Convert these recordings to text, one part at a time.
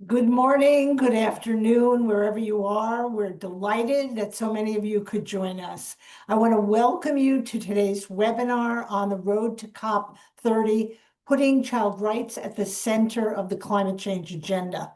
Good morning, good afternoon, wherever you are. We're delighted that so many of you could join us. I want to welcome you to today's webinar on the road to COP30, putting child rights at the center of the climate change agenda.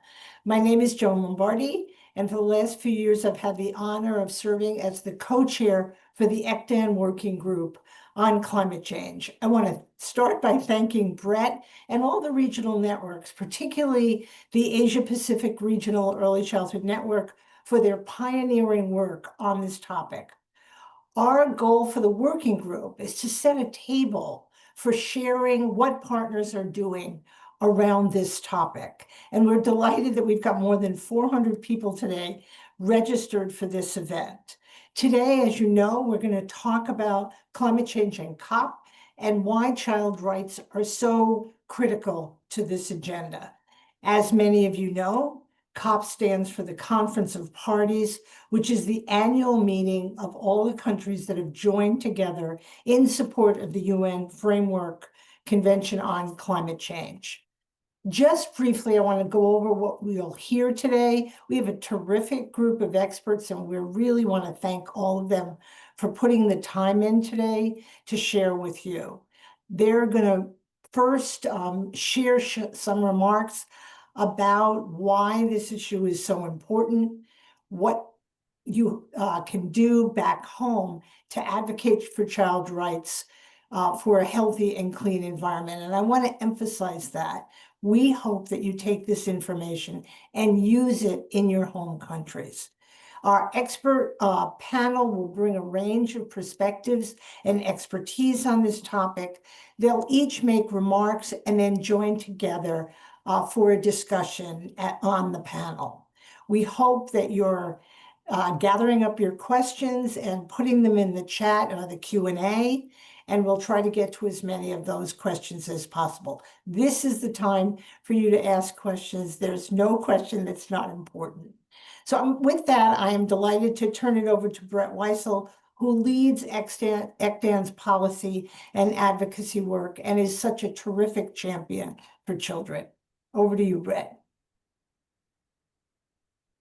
My name is Joan Lombardi, and for the last few years, I've had the honor of serving as the co-chair for the ECDAN Working Group on climate change. I want to start by thanking Brett and all the regional networks, particularly the Asia Pacific Regional Early Childhood Network, for their pioneering work on this topic. Our goal for the working group is to set a table for sharing what partners are doing around this topic. And we're delighted that we've got more than 400 people today registered for this event. Today, as you know, we're going to talk about climate change and COP and why child rights are so critical to this agenda. As many of you know, COP stands for the Conference of Parties, which is the annual meeting of all the countries that have joined together in support of the UN Framework Convention on Climate Change. Just briefly, I want to go over what we'll hear today. We have a terrific group of experts, and we really want to thank all of them for putting the time in today to share with you. They're going to first share some remarks about why this issue is so important, what you can do back home to advocate for child rights for a healthy and clean environment. And I want to emphasize that. We hope that you take this information and use it in your home countries. Our expert panel will bring a range of perspectives and expertise on this topic. They'll each make remarks and then join together for a discussion on the panel. We hope that you're gathering up your questions and putting them in the chat or the Q&A, and we'll try to get to as many of those questions as possible. This is the time for you to ask questions. There's no question that's not important. So with that, I am delighted to turn it over to Brett Weissel, who leads ECDAN's policy and advocacy work and is such a terrific champion for children. Over to you, Brett.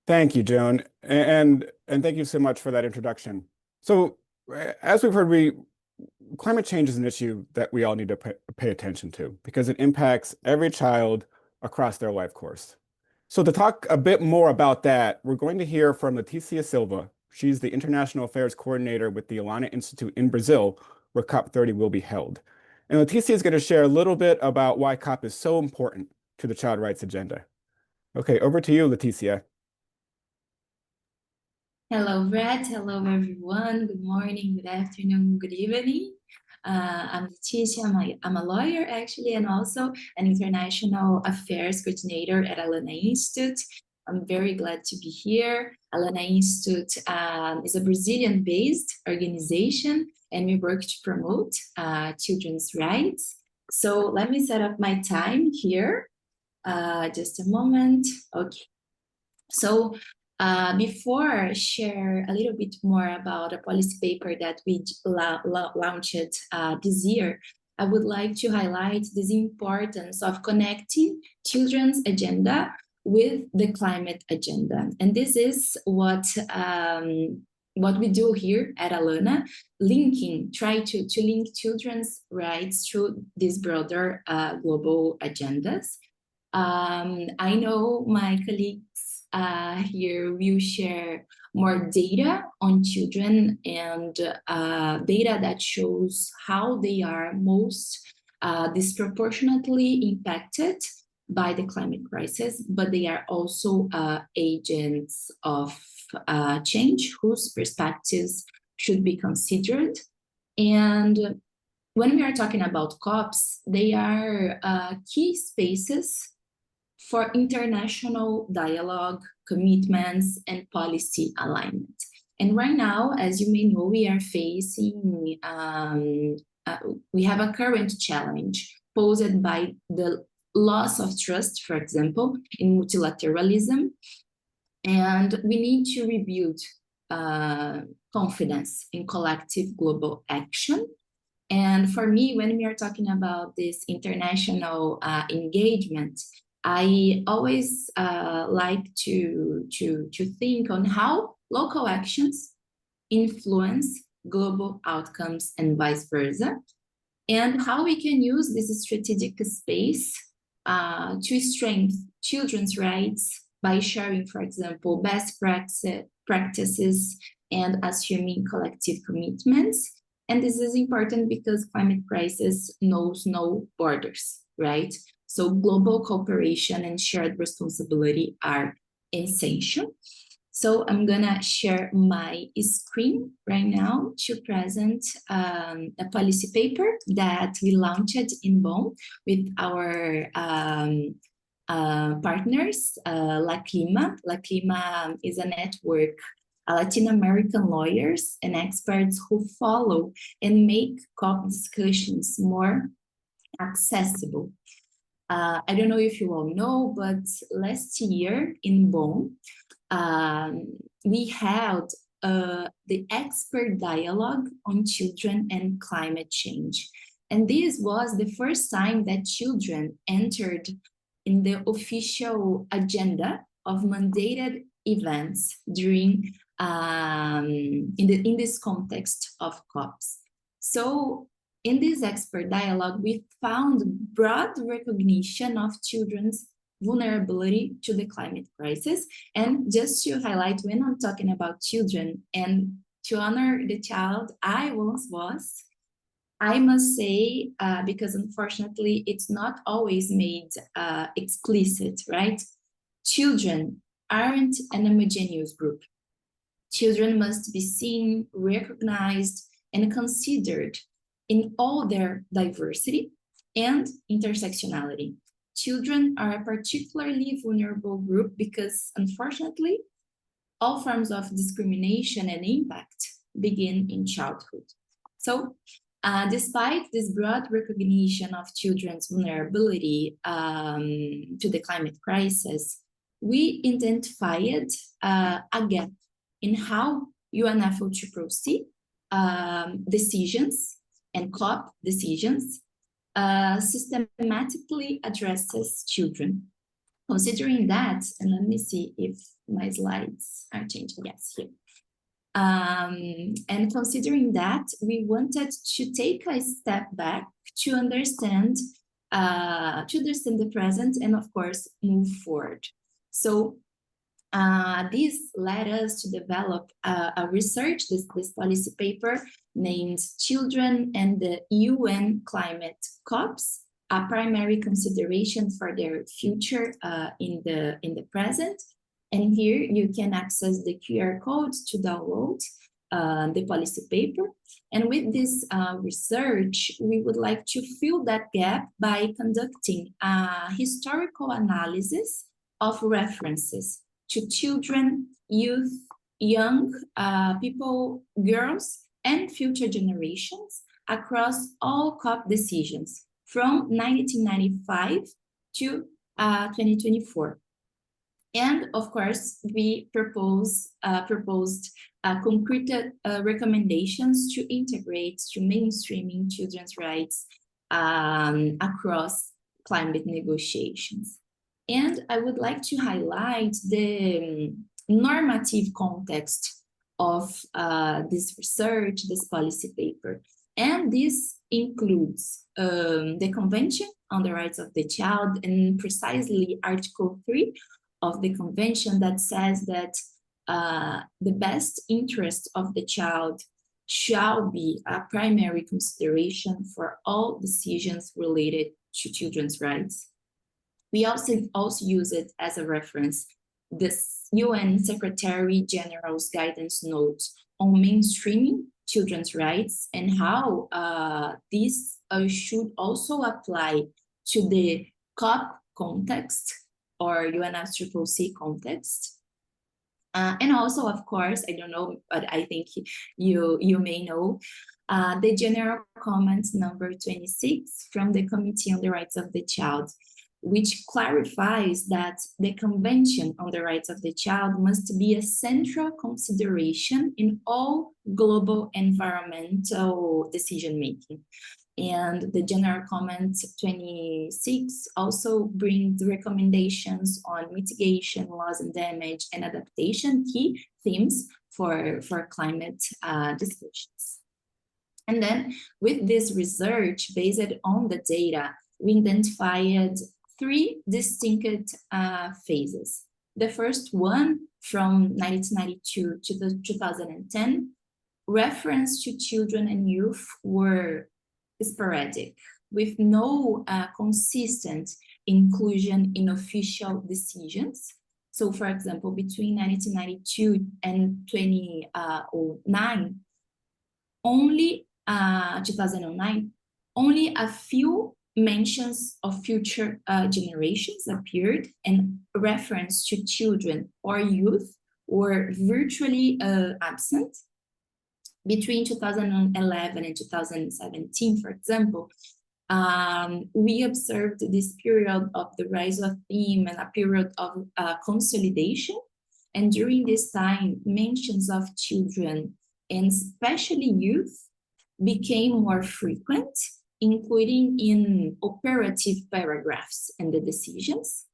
Thank you, Joan, and thank you so much for that introduction. So, as we've heard, climate change is an issue that we all need to pay attention to because it impacts every child across their life course. So to talk a bit more about that, we're going to hear from Leticia Silva. She's the International Affairs Coordinator with the Alana Institute in Brazil, where COP30 will be held. And Leticia is going to share a little bit about why COP is so important to the child rights agenda. Okay, over to you, Leticia. Hello, Brett. Hello, everyone. Good morning, good afternoon, good evening. I'm Leticia. I'm a lawyer, actually, and also an international affairs coordinator at Alana Institute. I'm very glad to be here. Alana Institute is a Brazilian-based organization, and we work to promote children's rights. So let me set up my time here. Just a moment. Okay. So before I share a little bit more about a policy paper that we launched this year, I would like to highlight the importance of connecting children's agenda with the climate agenda. And this is what we do here at Alana, try to link children's rights through these broader global agendas. I know my colleagues here will share more data on children and data that shows how they are most disproportionately impacted by the climate crisis, but they are also agents of change whose perspectives should be considered. And when we are talking about COPs, they are key spaces for international dialogue, commitments, and policy alignment. And right now, as you may know, we are facing, we have a current challenge posed by the loss of trust, for example, in multilateralism. And we need to rebuild confidence in collective global action. And for me, when we are talking about this international engagement, I always like to think on how local actions influence global outcomes and vice versa, and how we can use this strategic space to strengthen children's rights by sharing, for example, best practices and assuming collective commitments. And this is important because climate crisis knows no borders, right? So global cooperation and shared responsibility are essential. So I'm gonna share my screen right now to present a policy paper that we launched in Bonn with our partners, La Clima. La Clima is a network of Latin American lawyers and experts who follow and make COP discussions more accessible. I don't know if you all know, but last year in Bonn, we held the expert dialogue on children and climate change. And this was the first time that children entered in the official agenda of mandated events during in this context of COPs. So in this expert dialogue, we found broad recognition of children's vulnerability to the climate crisis. And just to highlight, when I'm talking about children and to honor the child I once was, I must say, because unfortunately it's not always made explicit, right? Children aren't an homogeneous group. Children must be seen, recognized, and considered in all their diversity and intersectionality. Children are a particularly vulnerable group because, unfortunately, all forms of discrimination and impact begin in childhood. So, despite this broad recognition of children's vulnerability to the climate crisis, we identified a gap in how UNFCCC decisions and COP decisions systematically addresses children. Considering that, and let me see if my slides are changing. Yes, here. And considering that, we wanted to take a step back to understand the present and, of course, move forward. So this led us to develop a research, this policy paper named Children and the UN Climate COPs, a primary consideration for their future in the present. And here you can access the QR code to download the policy paper. And with this research, we would like to fill that gap by conducting a historical analysis of references to children, youth, young people, girls, and future generations across all COP decisions from 1995 to 2024. And of course, we proposed concrete recommendations to integrate to mainstreaming children's rights across climate negotiations. And I would like to highlight the normative context of this research, this policy paper. And this includes the Convention on the Rights of the Child, and precisely Article 3 of the Convention that says that the best interest of the child shall be a primary consideration for all decisions related to children's rights. We also use it as a reference, this UN Secretary General's guidance notes on mainstreaming children's rights and how this should also apply to the COP context or UNFCCC context. And also, of course, I don't know, but I think you may know, the General Comments number 26 from the Committee on the Rights of the Child, which clarifies that the Convention on the Rights of the Child must be a central consideration in all global environmental decision-making. And the General Comment 26 also brings recommendations on mitigation, loss and damage, and adaptation, key themes for climate discussions. And then with this research, based on the data, we identified 3 distinct phases. The first one, from 1992 to 2010, reference to children and youth were sporadic, with no consistent inclusion in official decisions. So, for example, between 1992 and 2009, only 2009, only a few mentions of future generations appeared, and reference to children or youth were virtually absent. Between 2011 and 2017, for example, we observed this period of the rise of theme and a period of consolidation. And during this time, mentions of children and especially youth became more frequent, including in operative paragraphs and the decisions.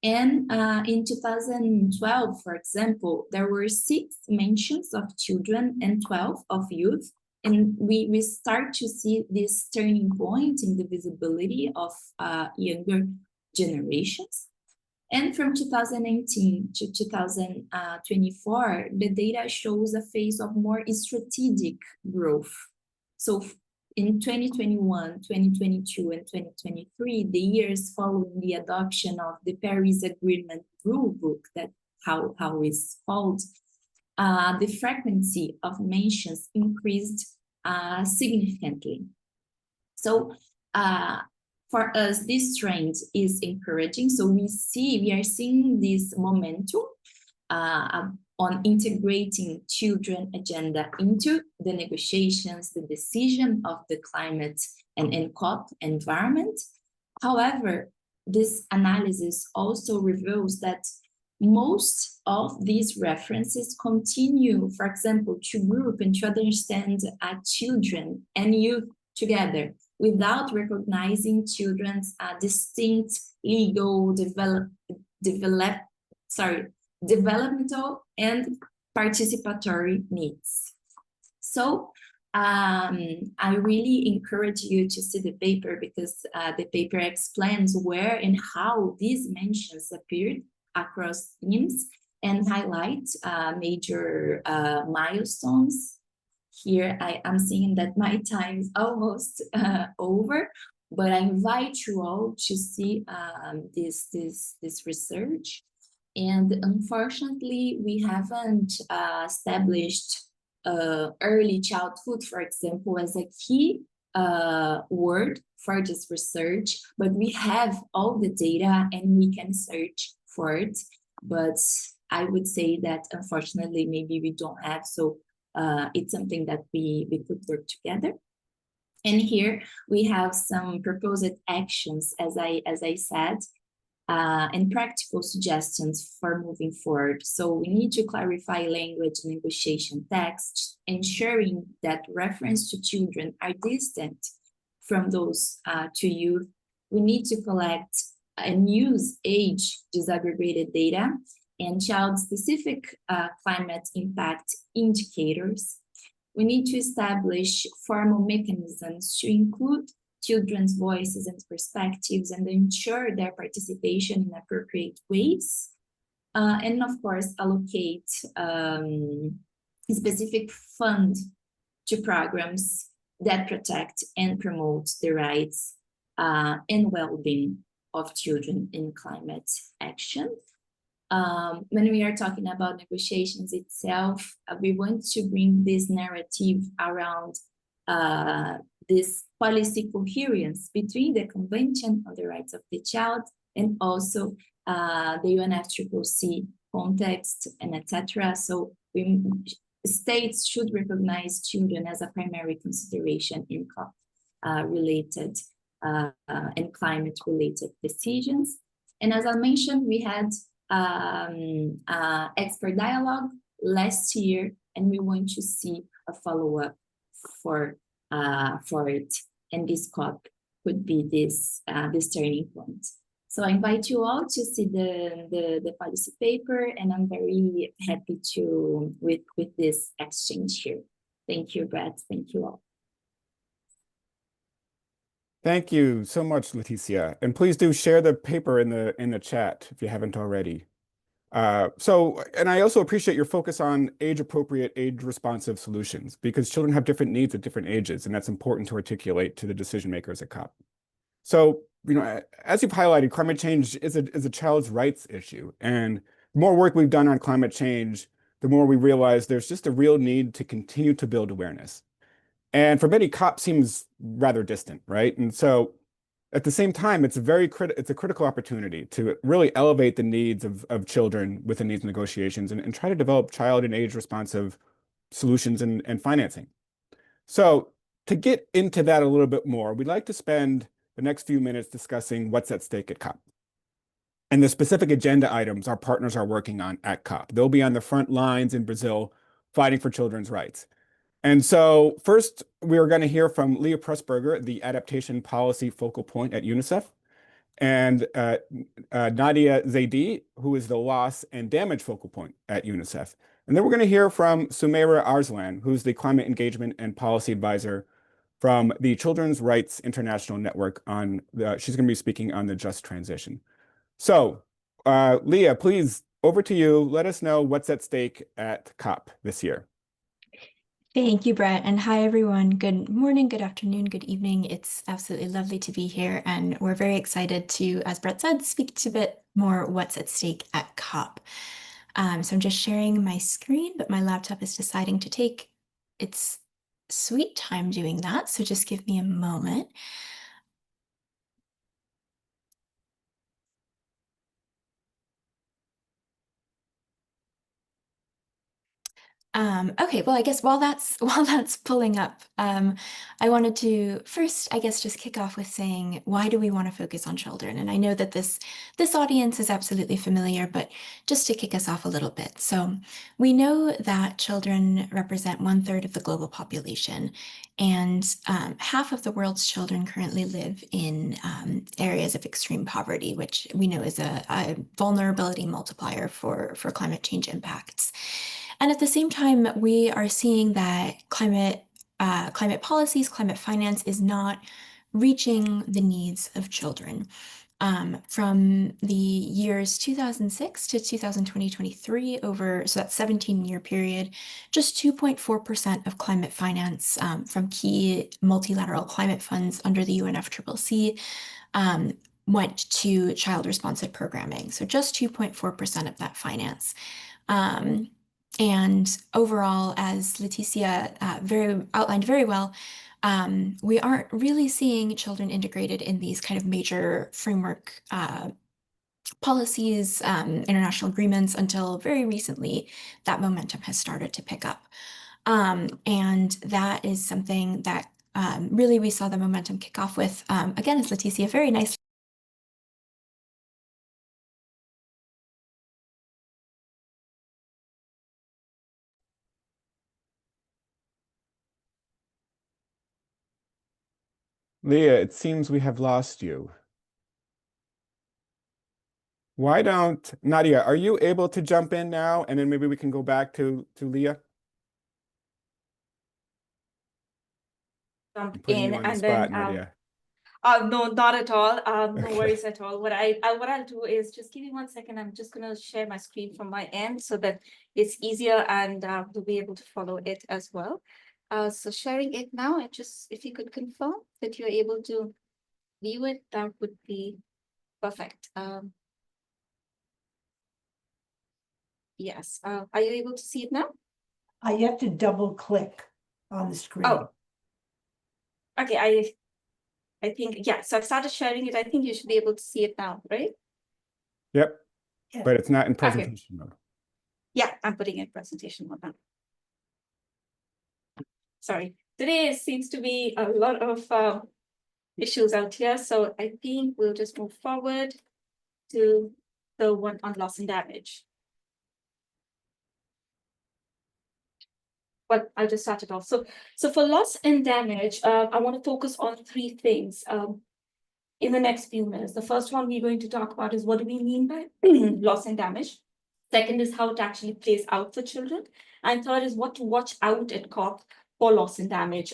And in 2012, for example, there were 6 mentions of children and 12 of youth. And we start to see this turning point in the visibility of younger generations. And from 2018 to 2024, the data shows a phase of more strategic growth. So in 2021, 2022, and 2023, the years following the adoption of the Paris Agreement rulebook, that how it's called, the frequency of mentions increased significantly. So for us, this trend is encouraging. So we are seeing this momentum on integrating children agenda into the negotiations, the decision of the climate and COP environment. However, this analysis also reveals that most of these references continue, for example, to group and to understand children and youth together without recognizing children's distinct legal developmental and participatory needs. So I really encourage you to see the paper, because the paper explains where and how these mentions appeared across themes and highlight major milestones. Here I'm seeing that my time is almost over, but I invite you all to see this research. And unfortunately, we haven't established early childhood, for example, as a key word for this research, but we have all the data and we can search for it. But I would say that unfortunately, maybe we don't have, so it's something that we could work together. And here we have some proposed actions, as I said, and practical suggestions for moving forward. So we need to clarify language negotiation texts, ensuring that reference to children are distant from those to youth. We need to collect and use age disaggregated data and child-specific climate impact indicators. We need to establish formal mechanisms to include children's voices and perspectives and ensure their participation in appropriate ways. And of course, allocate specific fund to programs that protect and promote the rights and well-being of children in climate action. When we are talking about negotiations itself, we want to bring this narrative around this policy coherence between the Convention on the Rights of the Child and also the UNFCCC context and etc. So states should recognize children as a primary consideration in COP related and climate related decisions. And as I mentioned, we had expert dialogue last year, and we want to see a follow-up for it and this COP could be this turning point. So I invite you all to see the policy paper, and I'm very happy with this exchange here. Thank you, Brett. Thank you all. Thank you so much, Leticia. And please do share the paper in the chat if you haven't already. And I also appreciate your focus on age-appropriate, age-responsive solutions, because children have different needs at different ages, and that's important to articulate to the decision makers at COP. So, as you've highlighted, climate change is a child's rights issue, and the more work we've done on climate change, the more we realize there's just a real need to continue to build awareness. And for many, COP seems rather distant, right? And so at the same time, it's a critical opportunity to really elevate the needs of children within these negotiations and try to develop child and age responsive solutions and financing. So to get into that a little bit more, we'd like to spend the next few minutes discussing what's at stake at COP and the specific agenda items our partners are working on at COP. They'll be on the front lines in Brazil fighting for children's rights. And so first, we are going to hear from Leah Pressburger, the Adaptation Policy Focal Point at UNICEF, and Nadia Zaidi, who is the Loss and Damage Focal Point at UNICEF. And then we're going to hear from Sumaira Arslan, who's the Climate Engagement and Policy Advisor from the Children's Rights International Network she's going to be speaking on the just transition. So Leah, please, over to you. Let us know what's at stake at COP this year. Thank you, Brett. And hi, everyone. Good morning, good afternoon, good evening. It's absolutely lovely to be here. And we're very excited to, as Brett said, speak to a bit more what's at stake at COP. So I'm just sharing my screen, but my laptop is deciding to take its sweet time doing that. So just give me a moment. Okay, well, I guess while that's pulling up, I wanted to first, I guess, just kick off with saying, why do we want to focus on children? And I know that this audience is absolutely familiar, but just to kick us off a little bit. So we know that children represent 1/3 of the global population, and half of the world's children currently live in areas of extreme poverty, which we know is a vulnerability multiplier for climate change impacts. And at the same time, we are seeing that climate policies, climate finance is not reaching the needs of children. From the years 2006 to 2023, so that 17-year period, just 2.4% of climate finance from key multilateral climate funds under the UNFCCC went to child responsive programming. So just 2.4% of that finance. And overall, as Leticia outlined very well, we aren't really seeing children integrated in these kind of major framework policies, international agreements until very recently. That momentum has started to pick up. And that is something that really we saw the momentum kick off with, again, as Leticia very nicely. Leah, it seems we have lost you. Why don't, Nadia, are you able to jump in now? And then maybe we can go back to Leah? Jump Putting in you on the and spot, then Nadia. no, not at all. No Okay. worries at all. What I'll do is just give me 1 second. I'm just gonna share my screen from my end so that it's easier and to be able to follow it as well. So sharing it now, and just if you could confirm that you're able to view it, that would be perfect. Yes. Are you able to see it now? You have to double click on the screen. Oh. Okay, I think, yeah, so I've started sharing it. I think you should be able to see it now, right? Yep. Yeah. But it's not in presentation mode. Yeah, I'm putting it in presentation mode now. Sorry, today seems to be a lot of issues out here, so I think we'll just move forward to the one on loss and damage. but I'll just start it off. So for loss and damage, I want to focus on three things in the next few minutes. The first one we're going to talk about is what do we mean by loss and damage. Second is how it actually plays out for children. And third is what to watch out at COP for loss and damage,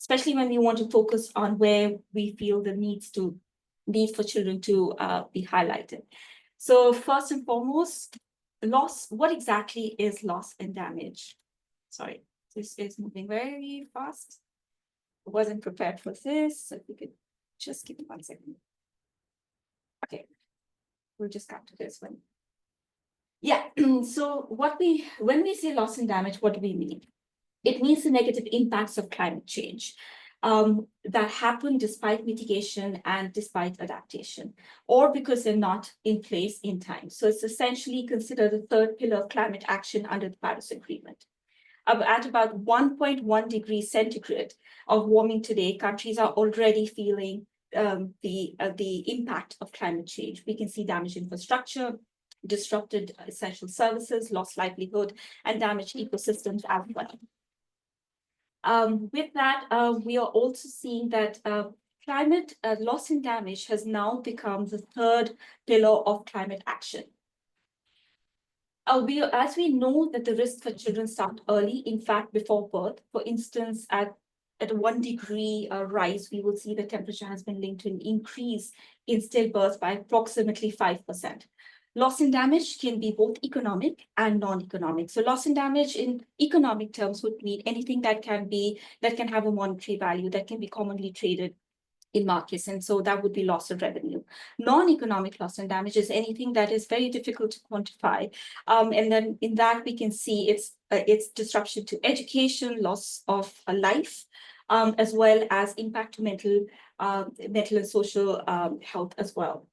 especially when we want to focus on where we feel the need for children to be highlighted. So first and foremost, loss, what exactly is loss and damage? Sorry, this is moving very fast. I wasn't prepared for this, so if we could just give me 1 second. Okay, we'll just come to this one. Yeah, so when we say loss and damage, what do we mean? It means the negative impacts of climate change that happen despite mitigation and despite adaptation, or because they're not in place in time. So it's essentially considered the third pillar of climate action under the Paris Agreement. At about 1.1 degrees centigrade of warming today, countries are already feeling the impact of climate change. We can see damaged infrastructure, disrupted essential services, lost livelihood, and damaged ecosystems as well. With that, we are also seeing that climate loss and damage has now become the third pillar of climate action. As we know that the risk for children start early, in fact, before birth. For instance, at a 1 degree rise, we will see the temperature has been linked to an increase in stillbirth by approximately 5%. Loss and damage can be both economic and non-economic. So loss and damage in economic terms would mean anything that can have a monetary value, that can be commonly traded in markets, and so that would be loss of revenue. Non-economic loss and damage is anything that is very difficult to quantify, and then in that we can see its disruption to education, loss of a life, as well as impact to mental and social health as well.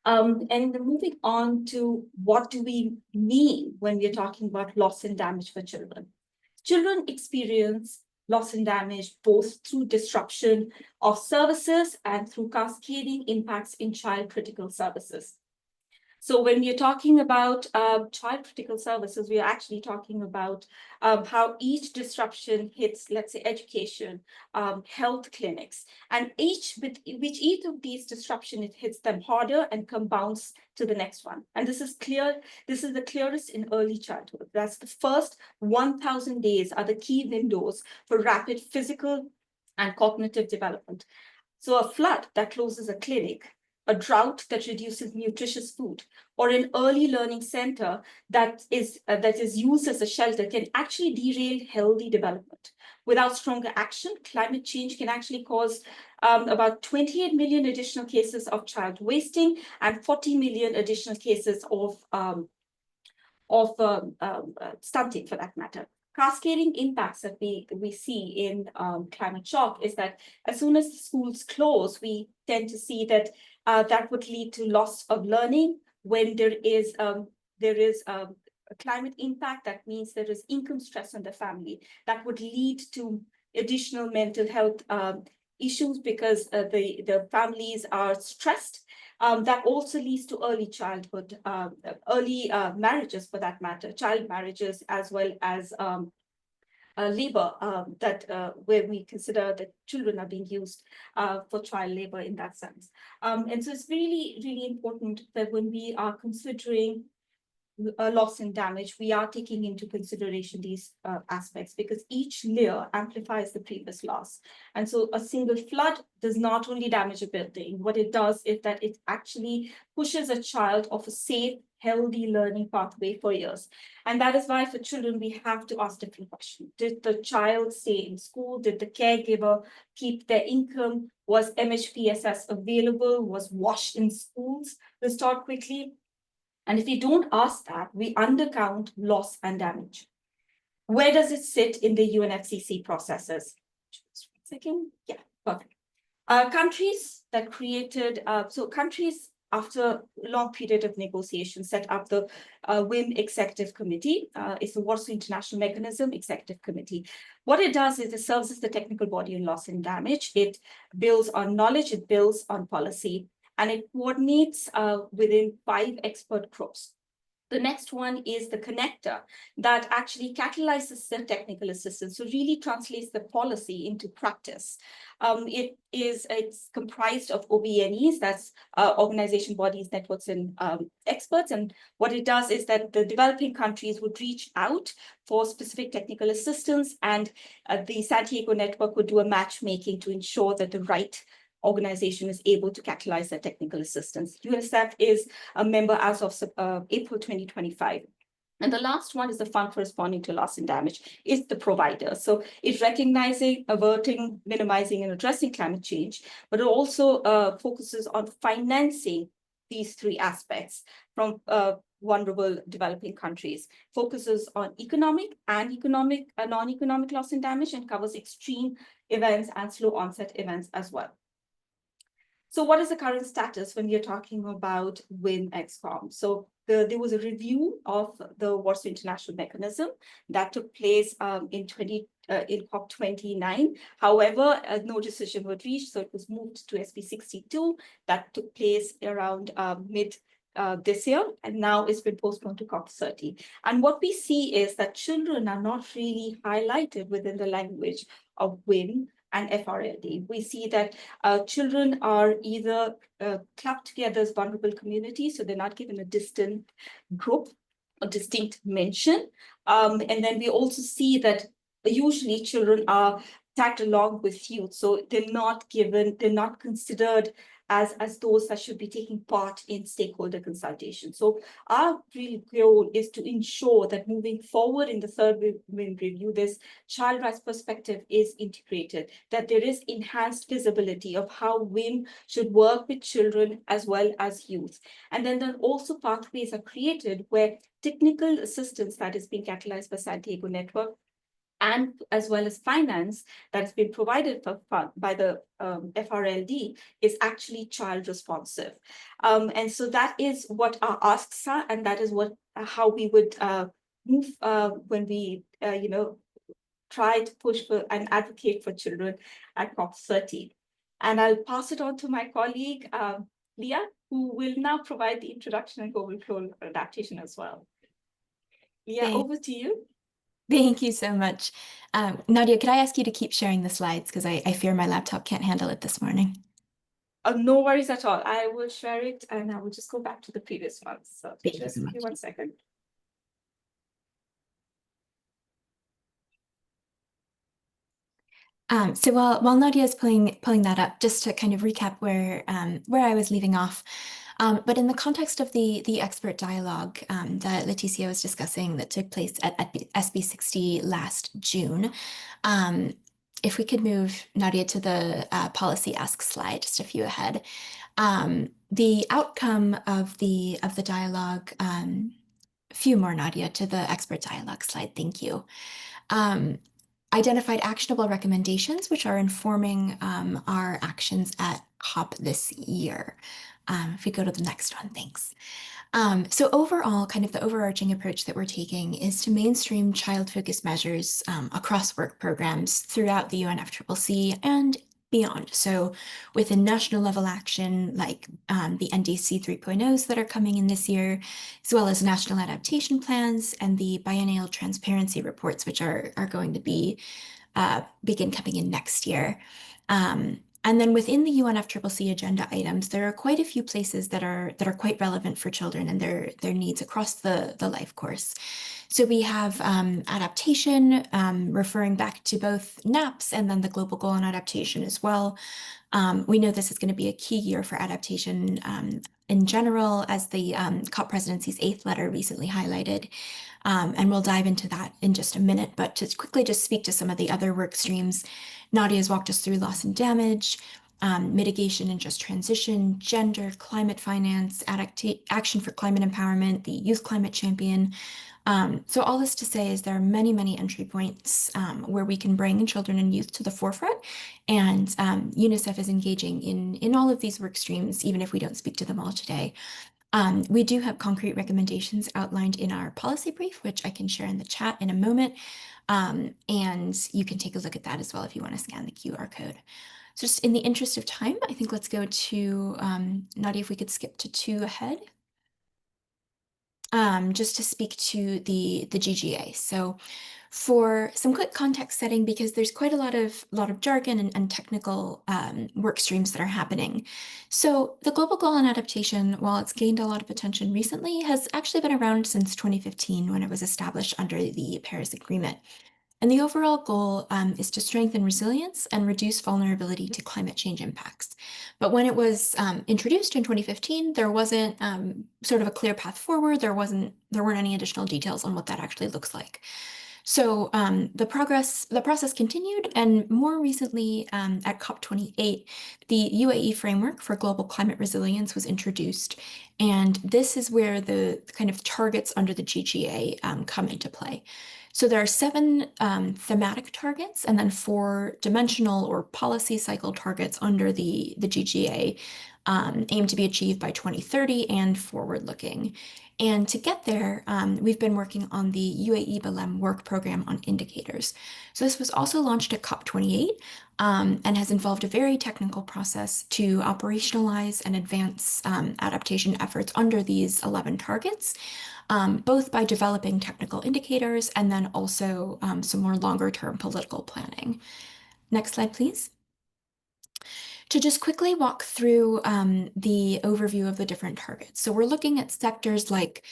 And then moving on to what do we mean when we're talking about loss and damage for children? Children experience loss and damage both through disruption of services and through cascading impacts in child critical services. So when we're talking about child critical services, we are actually talking about how each disruption hits, let's say, education, health clinics, and with each of these disruptions, it hits them harder and compounds to the next one. And this is clear. This is the clearest in early childhood. That's the first 1,000 days are the key windows for rapid physical and cognitive development. So a flood that closes a clinic, a drought that reduces nutritious food, or an early learning center that is used as a shelter can actually derail healthy development. Without stronger action, climate change can actually cause about 28 million additional cases of child wasting and 40 million additional cases of stunting, for that matter. Cascading impacts that we see in climate shock is that as soon as the schools close, we tend to see that that would lead to loss of learning. When there is a climate impact, that means there is income stress on the family. That would lead to additional mental health issues because the families are stressed. That also leads to early childhood, early marriages, for that matter, child marriages, as well as labor where we consider that children are being used for child labor in that sense. And so it's really, really important that when we are considering loss and damage, we are taking into consideration these aspects, because each layer amplifies the previous loss. And so a single flood does not only damage a building. What it does is that it actually pushes a child off a safe, healthy learning pathway for years. And that is why for children, we have to ask different questions. Did the child stay in school? Did the caregiver keep their income? Was MHPSS available? Was WASH in schools restored quickly? And if we don't ask that, we undercount loss and damage. Where does it sit in the UNFCCC processes? Just 1 second. Yeah, perfect. Countries that created, countries after a long period of negotiation set up the WIM Executive Committee. It's the Warsaw International Mechanism Executive Committee. What it does is it serves as the technical body on loss and damage. It builds on knowledge, it builds on policy, and it coordinates within 5 expert groups. The next one is the connector that actually catalyzes the technical assistance, so really translates the policy into practice. It's comprised of OBNEs, that's organization, bodies, networks, and experts. And what it does is that the developing countries would reach out for specific technical assistance, and the Santiago network would do a matchmaking to ensure that the right organization is able to catalyze that technical assistance. UNICEF is a member as of April 2025. And the last one is the fund for responding to loss and damage, is the provider. So it's recognizing, averting, minimizing, and addressing climate change, but it also focuses on financing these three aspects from vulnerable developing countries, focuses on economic and non-economic loss and damage, and covers extreme events and slow onset events as well. So what is the current status when we are talking about WIN-XCOM? So there was a review of the Warsaw International Mechanism that took place in COP29. However, no decision was reached, so it was moved to SB 62. That took place around mid this year, and now it's been postponed to COP30. And what we see is that children are not really highlighted within the language of WIN and FRLD. We see that children are either clubbed together as vulnerable communities, so they're not given a distinct group or distinct mention. And then we also see that usually children are tagged along with youth, so they're not considered as those that should be taking part in stakeholder consultation. So our real goal is to ensure that moving forward in the third WIN review, this child rights perspective is integrated, that there is enhanced visibility of how WIN should work with children as well as youth. And then also pathways are created where technical assistance that is being catalyzed by Santiago Network and as well as finance that's been provided by the FRLD is actually child responsive. And so that is what our asks are, and that is how we would move when we try to push for and advocate for children at COP30. And I'll pass it on to my colleague, Leah, who will now provide the introduction and global flow adaptation as well. Leah, over to you. Thank you so much. Nadia, could I ask you to keep sharing the slides because I fear my laptop can't handle it this morning. No worries at all. I will share it and I will just go back to the previous ones. So Thank you just so give me much. 1 second. So while Nadia is pulling that up, just to kind of recap where I was leaving off. But in the context of the expert dialogue that Leticia was discussing that took place at SB 60 last June, if we could move Nadia to the policy ask slide, just a few ahead. The outcome of the dialogue, a few more, Nadia, to the expert dialogue slide, thank you. Identified actionable recommendations, which are informing our actions at COP this year. If we go to the next one, thanks. So overall, kind of the overarching approach that we're taking is to mainstream child-focused measures across work programs throughout the UNFCCC and beyond. So within national level action, like the NDC 3.0s that are coming in this year, as well as national adaptation plans and the biennial transparency reports, which are going to be begin coming in next year. And then within the UNFCCC agenda items, there are quite a few places that are quite relevant for children and their needs across the life course. So we have adaptation, referring back to both NAPS and then the global goal on adaptation as well. We know this is going to be a key year for adaptation in general, as the COP presidency's 8th letter recently highlighted. And we'll dive into that in just a minute, but to quickly just speak to some of the other work streams, Nadia's walked us through loss and damage, mitigation and just transition, gender, climate finance, action for climate empowerment, the youth climate champion. So all this to say is there are many, many entry points where we can bring children and youth to the forefront, and UNICEF is engaging in all of these work streams, even if we don't speak to them all today. We do have concrete recommendations outlined in our policy brief, which I can share in the chat in a moment. And you can take a look at that as well if you want to scan the QR code. So just in the interest of time, I think let's go to Nadia, if we could skip to 2 ahead. just to speak to the GGA. So for some quick context setting, because there's quite a lot of jargon and technical work streams that are happening. So the Global Goal on Adaptation, while it's gained a lot of attention recently, has actually been around since 2015 when it was established under the Paris Agreement. And the overall goal is to strengthen resilience and reduce vulnerability to climate change impacts. But when it was introduced in 2015, there wasn't sort of a clear path forward. There weren't any additional details on what that actually looks like. So the process continued, and more recently at COP28, the UAE framework for global climate resilience was introduced, and this is where the kind of targets under the GGA come into play. So there are 7 thematic targets and then 4 dimensional or policy cycle targets under the GGA aimed to be achieved by 2030 and forward-looking. And to get there, we've been working on the UAE BLM work program on indicators. So this was also launched at COP28 and has involved a very technical process to operationalize and advance adaptation efforts under these 11 targets. Both by developing technical indicators and then also some more longer-term political planning. Next slide, please. To just quickly walk through the overview of the different targets. So we're looking at sectors like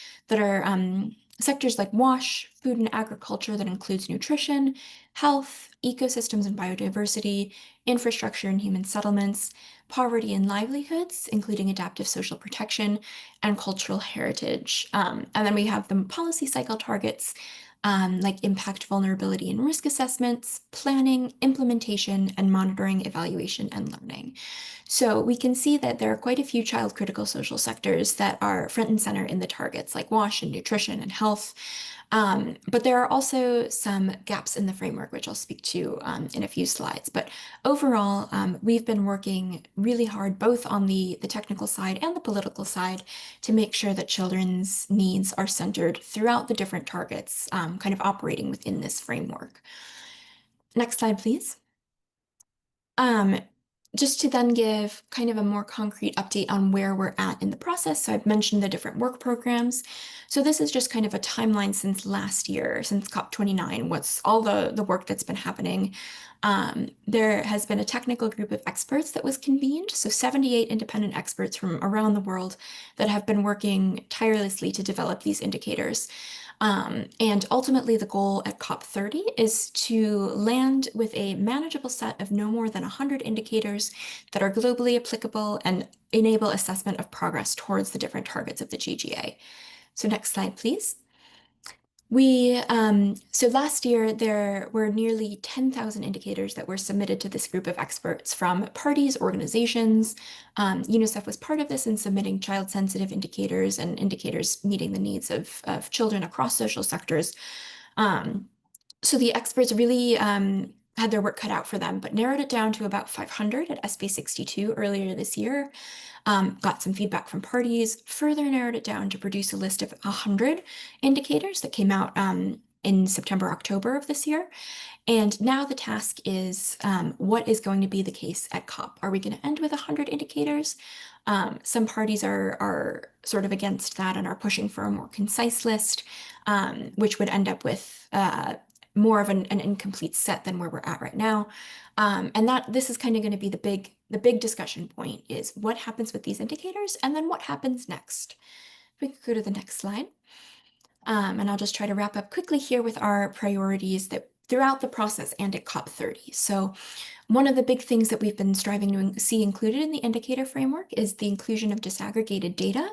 WASH, food and agriculture that includes nutrition, health, ecosystems and biodiversity, infrastructure and human settlements, poverty and livelihoods, including adaptive social protection, and cultural heritage. And then we have the policy cycle targets like impact, vulnerability, and risk assessments, planning, implementation, and monitoring, evaluation, and learning. So we can see that there are quite a few child critical social sectors that are front and center in the targets, like WASH and nutrition and health. But there are also some gaps in the framework, which I'll speak to in a few slides. But overall, we've been working really hard, both on the technical side and the political side, to make sure that children's needs are centered throughout the different targets, kind of operating within this framework. Next slide, please. Just to then give kind of a more concrete update on where we're at in the process. So I've mentioned the different work programs. So this is just kind of a timeline since last year, since COP29, what's all the work that's been happening. There has been a technical group of experts that was convened. So 78 independent experts from around the world that have been working tirelessly to develop these indicators. And ultimately, the goal at COP30 is to land with a manageable set of no more than 100 indicators that are globally applicable and enable assessment of progress towards the different targets of the GGA. So next slide, please. So last year, there were nearly 10,000 indicators that were submitted to this group of experts from parties, organizations. UNICEF was part of this in submitting child-sensitive indicators and indicators meeting the needs of children across social sectors. So the experts really had their work cut out for them, but narrowed it down to about 500 at SP62 earlier this year. Got some feedback from parties, further narrowed it down to produce a list of 100 indicators that came out in September, October of this year. And now the task is what is going to be the case at COP? Are we going to end with 100 indicators? Some parties are sort of against that and are pushing for a more concise list, which would end up with more of an incomplete set than where we're at right now. And this is kind of going to be the big discussion point is what happens with these indicators and then what happens next. We could go to the next slide. And I'll just try to wrap up quickly here with our priorities that throughout the process and at COP30. So one of the big things that we've been striving to see included in the indicator framework is the inclusion of disaggregated data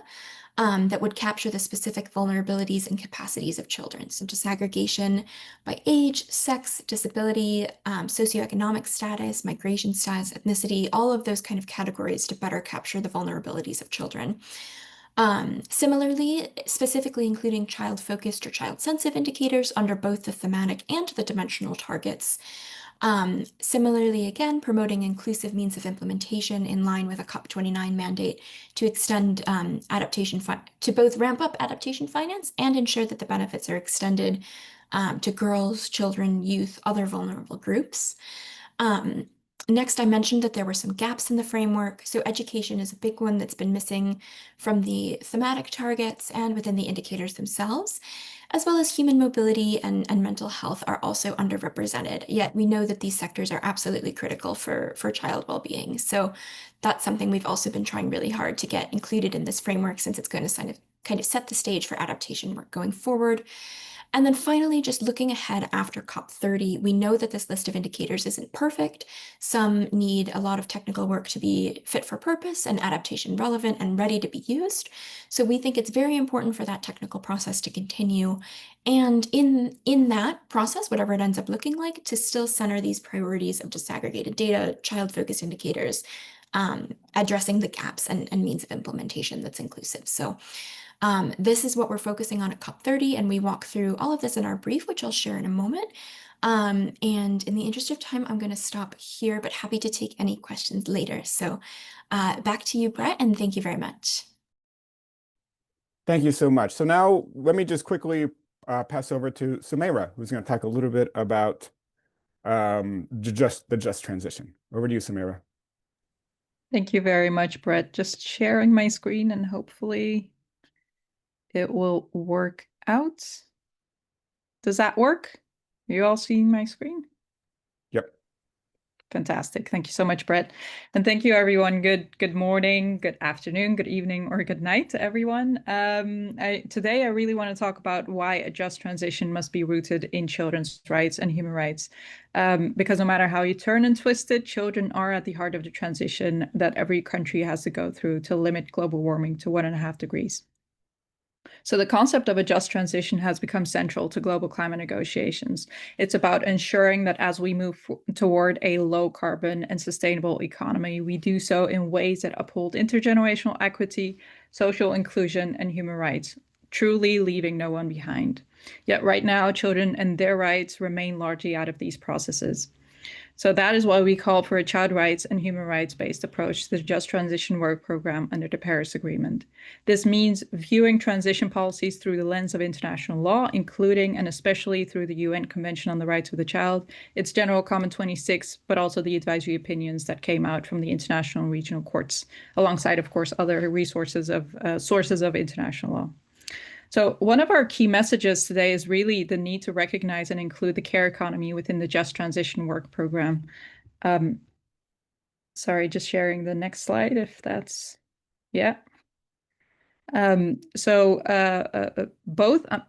that would capture the specific vulnerabilities and capacities of children. So disaggregation by age, sex, disability, socioeconomic status, migration status, ethnicity, all of those kind of categories to better capture the vulnerabilities of children. Similarly, specifically including child-focused or child-sensitive indicators under both the thematic and the dimensional targets. Similarly, again, promoting inclusive means of implementation in line with a COP29 mandate to extend to both ramp up adaptation finance and ensure that the benefits are extended to girls, children, youth, other vulnerable groups. Next, I mentioned that there were some gaps in the framework. So education is a big one that's been missing from the thematic targets and within the indicators themselves, as well as human mobility and mental health are also underrepresented. Yet we know that these sectors are absolutely critical for child well-being. So that's something we've also been trying really hard to get included in this framework, since it's going to kind of set the stage for adaptation work going forward. And then finally, just looking ahead after COP30, we know that this list of indicators isn't perfect. Some need a lot of technical work to be fit for purpose and adaptation relevant and ready to be used. So we think it's very important for that technical process to continue. And in that process, whatever it ends up looking like, to still center these priorities of disaggregated data, child-focused indicators, addressing the gaps and means of implementation that's inclusive. So this is what we're focusing on at COP30, and we walk through all of this in our brief, which I'll share in a moment. And in the interest of time, I'm going to stop here, but happy to take any questions later. So back to you, Brett, and thank you very much. Thank you so much. So now let me just quickly pass over to Sumaira, who's going to talk a little bit about the just transition. Over to you, Sumaira. Thank you very much, Brett. Just sharing my screen and hopefully it will work out. Does that work? Are you all seeing my screen? Yep. Fantastic. Thank you so much, Brett. And thank you, everyone. Good morning, good afternoon, good evening, or good night to everyone. Today, I really want to talk about why a just transition must be rooted in children's rights and human rights. Because no matter how you turn and twist it, children are at the heart of the transition that every country has to go through to limit global warming to 1.5 degrees. So the concept of a just transition has become central to global climate negotiations. It's about ensuring that as we move toward a low carbon and sustainable economy, we do so in ways that uphold intergenerational equity, social inclusion, and human rights, truly leaving no one behind. Yet right now, children and their rights remain largely out of these processes. So that is why we call for a child rights and human rights-based approach to the Just Transition Work Program under the Paris Agreement. This means viewing transition policies through the lens of international law, including and especially through the UN Convention on the Rights of the Child, its General Comment 26, but also the advisory opinions that came out from the international and regional courts, alongside, of course, other sources of international law. So one of our key messages today is really the need to recognize and include the care economy within the Just Transition Work Program. Sorry, just sharing the next slide if that's, yeah. Both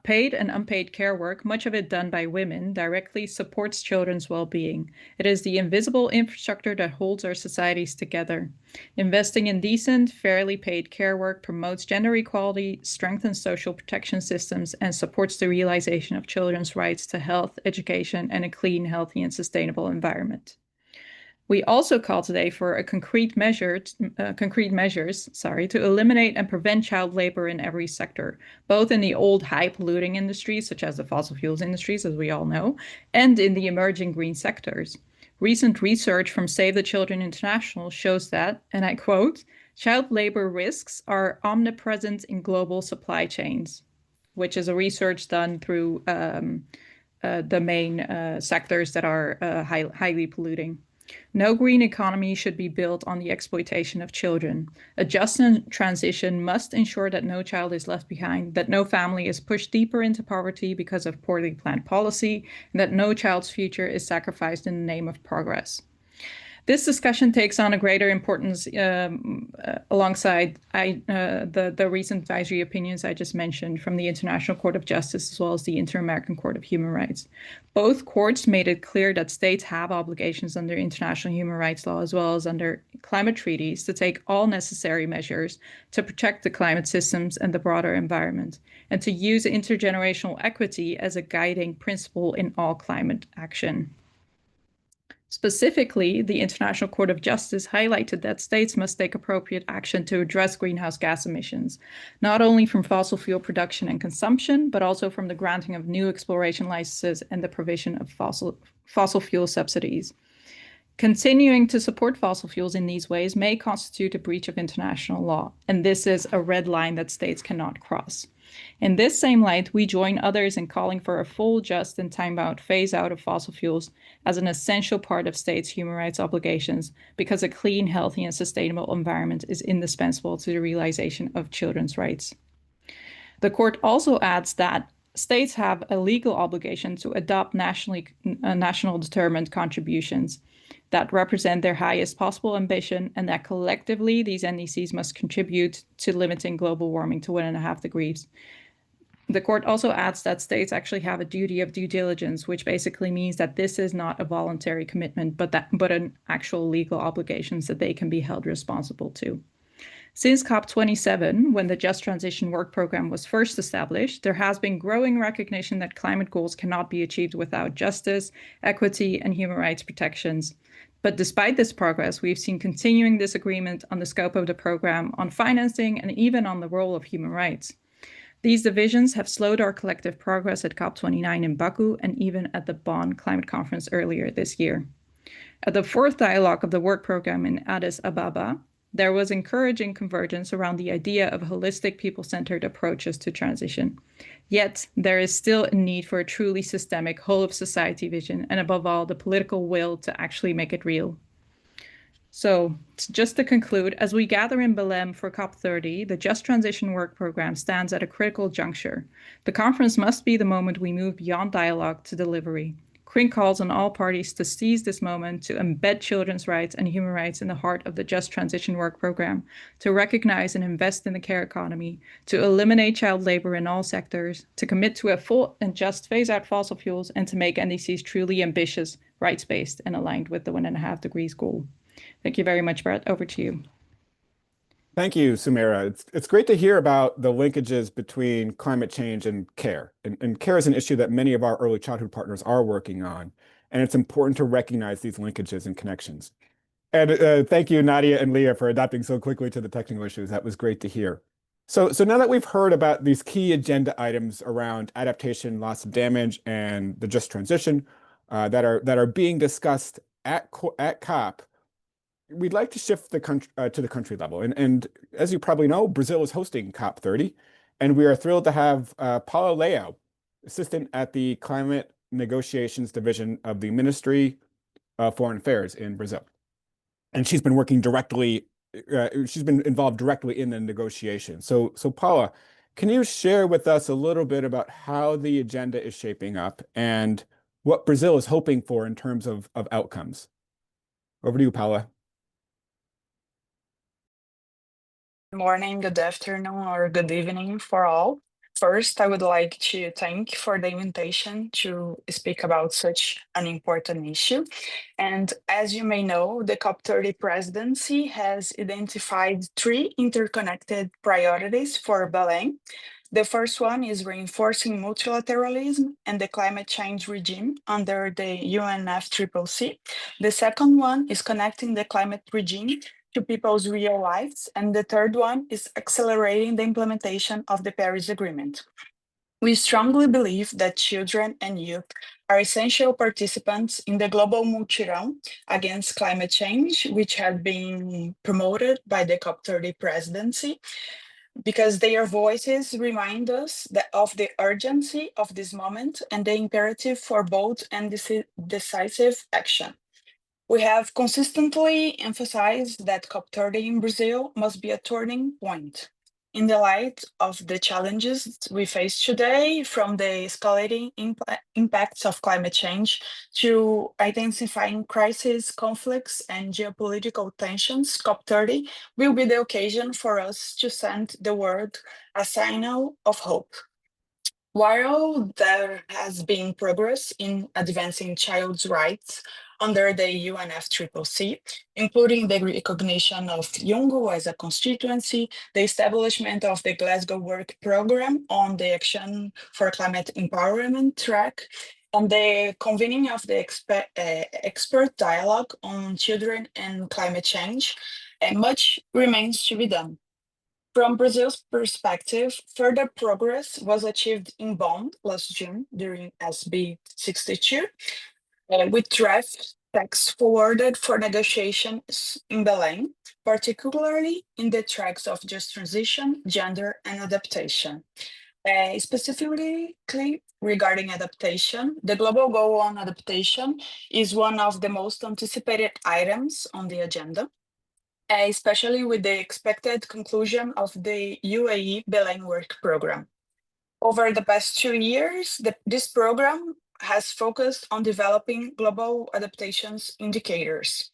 paid and unpaid care work, much of it done by women, directly supports children's well-being. It is the invisible infrastructure that holds our societies together. Investing in decent, fairly paid care work promotes gender equality, strengthens social protection systems, and supports the realization of children's rights to health, education, and a clean, healthy, and sustainable environment. We also call today for concrete measures to eliminate and prevent child labor in every sector, both in the old high polluting industries, such as the fossil fuels industries, as we all know, and in the emerging green sectors. Recent research from Save the Children International shows that, and I quote, child labor risks are omnipresent in global supply chains, which is a research done through the main sectors that are highly polluting. No green economy should be built on the exploitation of children. A just transition must ensure that no child is left behind, that no family is pushed deeper into poverty because of poorly planned policy, and that no child's future is sacrificed in the name of progress. This discussion takes on a greater importance alongside the recent advisory opinions I just mentioned from the International Court of Justice as well as the Inter-American Court of Human Rights. Both courts made it clear that states have obligations under international human rights law as well as under climate treaties to take all necessary measures to protect the climate systems and the broader environment, and to use intergenerational equity as a guiding principle in all climate action. Specifically, the International Court of Justice highlighted that states must take appropriate action to address greenhouse gas emissions, not only from fossil fuel production and consumption, but also from the granting of new exploration licenses and the provision of fossil fuel subsidies. Continuing to support fossil fuels in these ways may constitute a breach of international law, and this is a red line that states cannot cross. In this same light, we join others in calling for a full, just, and time-bound phase-out of fossil fuels as an essential part of states' human rights obligations, because a clean, healthy, and sustainable environment is indispensable to the realization of children's rights. The court also adds that states have a legal obligation to adopt national determined contributions that represent their highest possible ambition, and that collectively these NDCs must contribute to limiting global warming to 1.5 degrees. The court also adds that states actually have a duty of due diligence, which basically means that this is not a voluntary commitment, but an actual legal obligations that they can be held responsible to. Since COP27, when the Just Transition Work Program was first established, there has been growing recognition that climate goals cannot be achieved without justice, equity, and human rights protections. But despite this progress, we've seen continuing disagreement on the scope of the program, on financing, and even on the role of human rights. These divisions have slowed our collective progress at COP29 in Baku and even at the Bonn Climate Conference earlier this year. At the fourth dialogue of the work program in Addis Ababa, there was encouraging convergence around the idea of holistic, people-centered approaches to transition. Yet, there is still a need for a truly systemic, whole-of-society vision, and above all, the political will to actually make it real. So, just to conclude, as we gather in Belém for COP30, the Just Transition Work Program stands at a critical juncture. The conference must be the moment we move beyond dialogue to delivery. CRIN calls on all parties to seize this moment, to embed children's rights and human rights in the heart of the Just Transition Work Program, to recognize and invest in the care economy, to eliminate child labor in all sectors, to commit to a full and just phase-out fossil fuels, and to make NDCs truly ambitious, rights-based, and aligned with the 1.5 degrees goal. Thank you very much, Brett. Over to you. Thank you, Sumera. It's great to hear about the linkages between climate change and care. And care is an issue that many of our early childhood partners are working on. And it's important to recognize these linkages and connections. And thank you, Nadia and Leah, for adapting so quickly to the technical issues. That was great to hear. So now that we've heard about these key agenda items around adaptation, loss of damage, and the just transition that are being discussed at COP, we'd like to shift the country to the country level. And as you probably know, Brazil is hosting COP30, and we are thrilled to have Paula Leao, assistant at the Climate Negotiations Division of the Ministry of Foreign Affairs in Brazil. And she's been working directly, she's been involved directly in the negotiation. So Paula, can you share with us a little bit about how the agenda is shaping up and what Brazil is hoping for in terms of outcomes? Over to you, Paula. Good morning, good afternoon, or good evening for all. First, I would like to thank for the invitation to speak about such an important issue. And as you may know, the COP30 presidency has identified 3 interconnected priorities for Belém. The first one is reinforcing multilateralism and the climate change regime under the UNFCCC. The second one is connecting the climate regime to people's real lives. And the third one is accelerating the implementation of the Paris Agreement. We strongly believe that children and youth are essential participants in the global multirão against climate change, which has been promoted by the COP30 presidency, because their voices remind us of the urgency of this moment and the imperative for bold and decisive action. We have consistently emphasized that COP30 in Brazil must be a turning point. In the light of the challenges we face today, from the escalating impacts of climate change to intensifying crises, conflicts, and geopolitical tensions, COP30 will be the occasion for us to send the world a signal of hope. While there has been progress in advancing child's rights under the UNFCCC, including the recognition of Yungu as a constituency, the establishment of the Glasgow Work Programme on the Action for Climate Empowerment track, and the convening of the expert dialogue on children and climate change, much remains to be done. From Brazil's perspective, further progress was achieved in Bonn last June during SB 62, with drafts text forwarded for negotiations in Belém, particularly in the tracks of just transition, gender, and adaptation. Specifically regarding adaptation, the global goal on adaptation is one of the most anticipated items on the agenda, especially with the expected conclusion of the UAE Belém Work Program. Over the past 2 years, this program has focused on developing global adaptations indicators.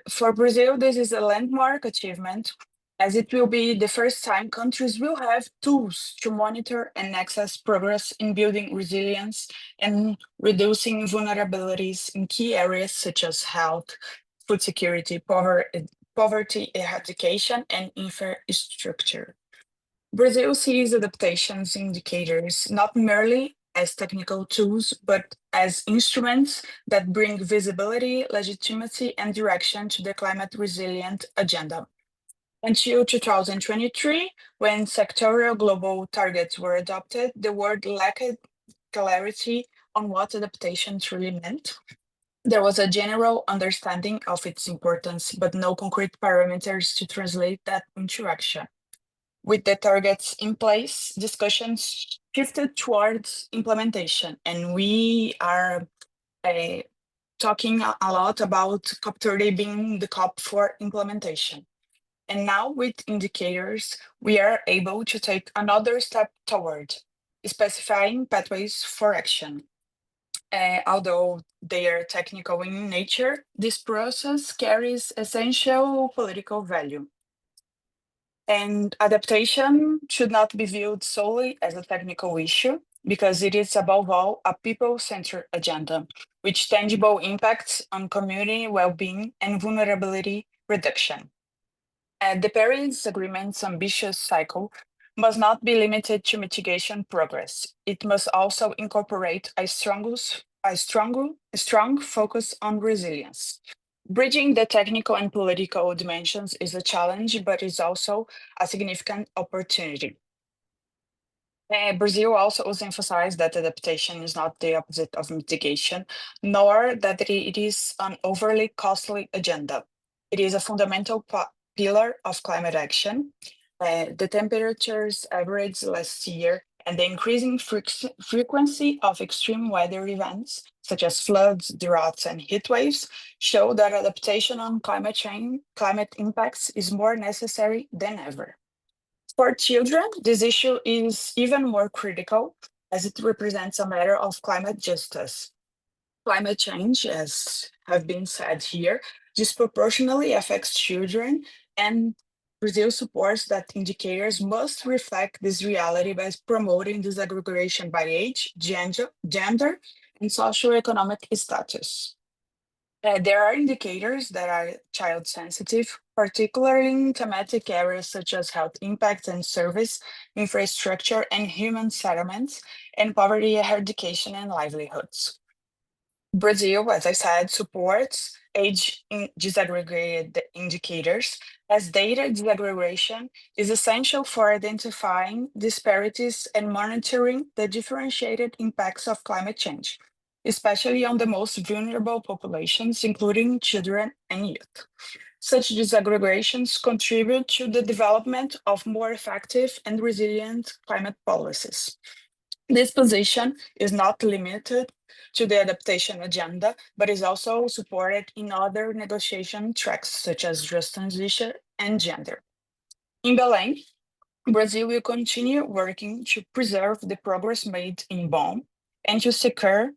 For Brazil, this is a landmark achievement, as it will be the first time countries will have tools to monitor and access progress in building resilience and reducing vulnerabilities in key areas such as health, food security, poverty eradication, and infrastructure. Brazil sees adaptations indicators not merely as technical tools, but as instruments that bring visibility, legitimacy, and direction to the climate resilient agenda. Until 2023, when sectorial global targets were adopted, the world lacked clarity on what adaptation truly meant. There was a general understanding of its importance, but no concrete parameters to translate that into action. With the targets in place, discussions shifted towards implementation, and we are talking a lot about COP30 being the COP for implementation. And now with indicators, we are able to take another step toward specifying pathways for action. Although they are technical in nature, this process carries essential political value. And adaptation should not be viewed solely as a technical issue, because it is above all a people-centered agenda, with tangible impacts on community well-being and vulnerability reduction. The Paris Agreement's ambitious cycle must not be limited to mitigation progress. It must also incorporate a strong focus on resilience. Bridging the technical and political dimensions is a challenge, but is also a significant opportunity. Brazil also emphasized that adaptation is not the opposite of mitigation, nor that it is an overly costly agenda. It is a fundamental pillar of climate action. The temperatures average last year and the increasing frequency of extreme weather events, such as floods, droughts, and heat waves, show that adaptation on climate impacts is more necessary than ever. For children, this issue is even more critical, as it represents a matter of climate justice. Climate change, as have been said here, disproportionately affects children, and Brazil supports that indicators must reflect this reality by promoting disaggregation by age, gender, and socioeconomic status. There are indicators that are child sensitive, particularly in thematic areas such as health impact and service, infrastructure and human settlements, and poverty eradication and livelihoods. Brazil, as I said, supports age disaggregated indicators, as data disaggregation is essential for identifying disparities and monitoring the differentiated impacts of climate change, especially on the most vulnerable populations, including children and youth. Such disaggregations contribute to the development of more effective and resilient climate policies. This position is not limited to the adaptation agenda, but is also supported in other negotiation tracks, such as just transition and gender. In Belém, Brazil will continue working to preserve the progress made in Bonn and to secure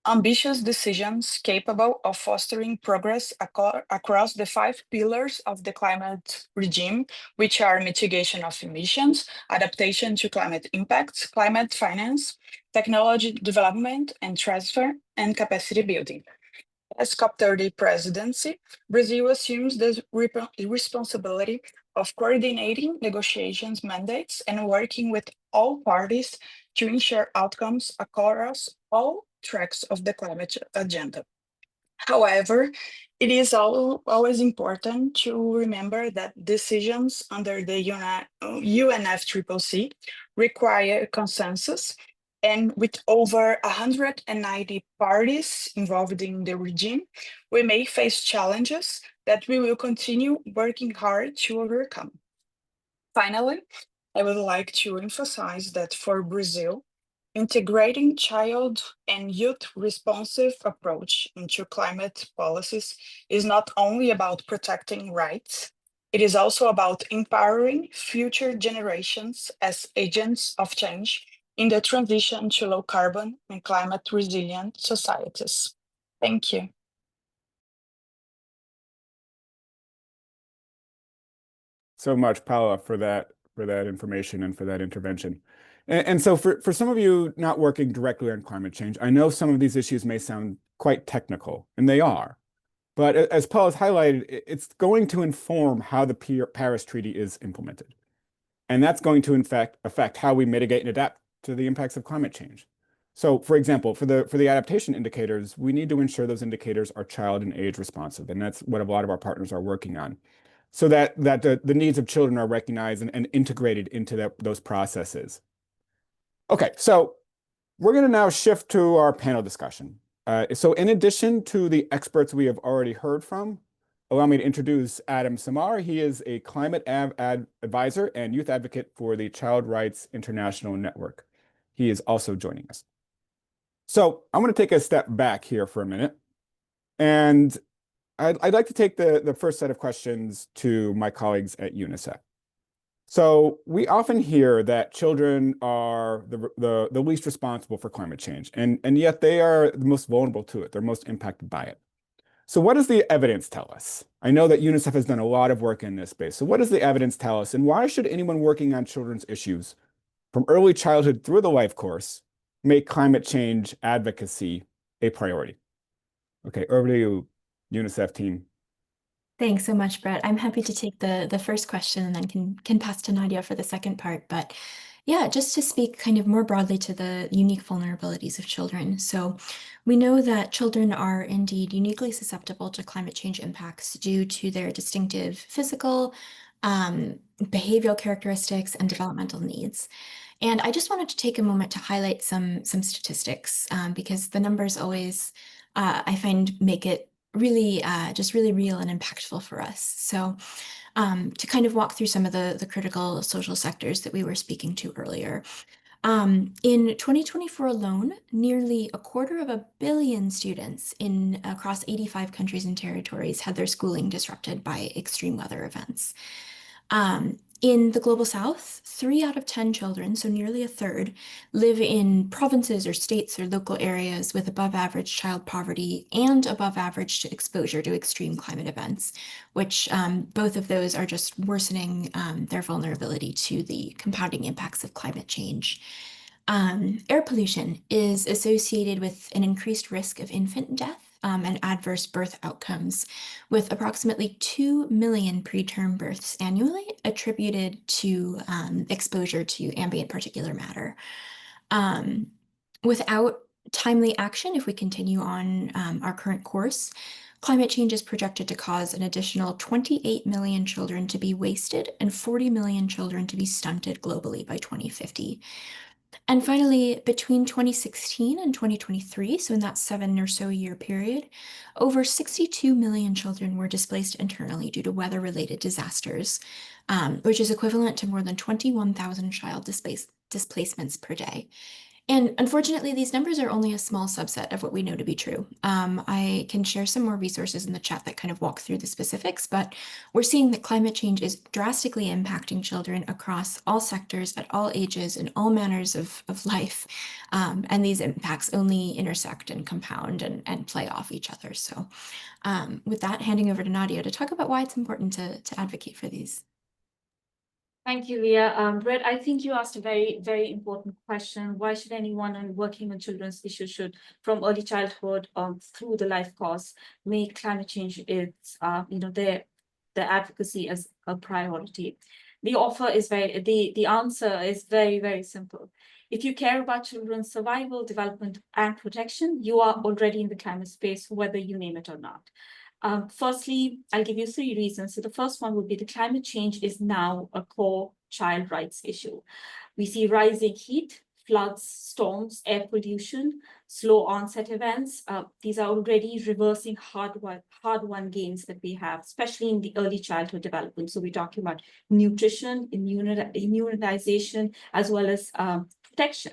ambitious decisions capable of fostering progress across the 5 pillars of the climate regime, which are mitigation of emissions, adaptation to climate impacts, climate finance, technology development and transfer, and capacity building. As COP30 presidency, Brazil assumes the responsibility of coordinating negotiations mandates and working with all parties to ensure outcomes across all tracks of the climate agenda. However, it is always important to remember that decisions under the UNFCCC require consensus, And with over 190 parties involved in the regime, we may face challenges that we will continue working hard to overcome. Finally, I would like to emphasize that for Brazil, integrating child and youth responsive approach into climate policies is not only about protecting rights, it is also about empowering future generations as agents of change in the transition to low carbon and climate resilient societies. Thank you. So much, Paula, for that information and for that intervention. And so for some of you not working directly on climate change, I know some of these issues may sound quite technical, and they are. But as Paula's highlighted, it's going to inform how the Paris Treaty is implemented. And that's going to, in fact, affect how we mitigate and adapt to the impacts of climate change. So, for example, for the adaptation indicators, we need to ensure those indicators are child and age responsive. And that's what a lot of our partners are working on, so that the needs of children are recognized and integrated into those processes. Okay, so we're going to now shift to our panel discussion. So in addition to the experts we have already heard from, allow me to introduce Adam Samar. He is a climate advisor and youth advocate for the Child Rights International Network. He is also joining us. So I'm going to take a step back here for a minute. And I'd like to take the first set of questions to my colleagues at UNICEF. So we often hear that children are the least responsible for climate change, and yet they are the most vulnerable to it. They're most impacted by it. So what does the evidence tell us? I know that UNICEF has done a lot of work in this space. So what does the evidence tell us, and why should anyone working on children's issues from early childhood through the life course make climate change advocacy a priority? Okay, over to you, UNICEF team. Thanks so much, Brett. I'm happy to take the first question and then can pass to Nadia for the second part. But yeah, just to speak kind of more broadly to the unique vulnerabilities of children. So we know that children are indeed uniquely susceptible to climate change impacts due to their distinctive physical, behavioral characteristics and developmental needs. And I just wanted to take a moment to highlight some statistics because the numbers always, I find, make it really just really real and impactful for us. So to kind of walk through some of the critical social sectors that we were speaking to earlier. In 2024 alone, nearly 250 million students across 85 countries and territories had their schooling disrupted by extreme weather events. In the Global South, 3 out of 10 children, so nearly a third, live in provinces or states or local areas with above average child poverty and above average exposure to extreme climate events, which both of those are just worsening their vulnerability to the compounding impacts of climate change. Air pollution is associated with an increased risk of infant death and adverse birth outcomes, with approximately 2 million preterm births annually attributed to exposure to ambient particulate matter. Without timely action, if we continue on our current course, climate change is projected to cause an additional 28 million children to be wasted and 40 million children to be stunted globally by 2050. And finally, between 2016 and 2023, so in that 7 or so year period, over 62 million children were displaced internally due to weather-related disasters, which is equivalent to more than 21,000 child displacements per day. And unfortunately, these numbers are only a small subset of what we know to be true. I can share some more resources in the chat that kind of walk through the specifics, but we're seeing that climate change is drastically impacting children across all sectors, at all ages, in all manners of life. And these impacts only intersect and compound and play off each other. So with that, handing over to Nadia to talk about why it's important to advocate for these. Thank you, Leah. Brett, I think you asked a very, very important question. Why should anyone working on children's issues from early childhood through the life course, make climate change their advocacy as a priority? The answer is very, very simple. If you care about children's survival, development, and protection, you are already in the climate space, whether you name it or not. Firstly, I'll give you 3 reasons. So the first one would be the climate change is now a core child rights issue. We see rising heat, floods, storms, air pollution, slow onset events. These are already reversing hard-won gains that we have, especially in the early childhood development. So we're talking about nutrition, immunization, as well as protection.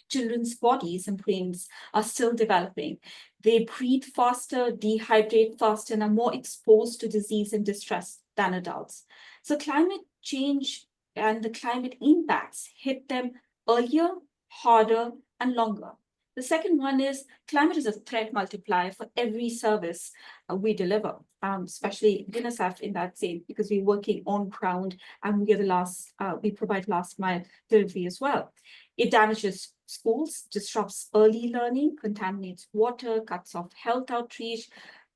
Children's bodies and brains are still developing. They breathe faster, dehydrate faster, and are more exposed to disease and distress than adults. So climate change and the climate impacts hit them earlier, harder, and longer. The second one is climate is a threat multiplier for every service we deliver, especially UNICEF in that same, because we're working on ground and we provide last mile delivery as well. It damages schools, disrupts early learning, contaminates water, cuts off health outreach,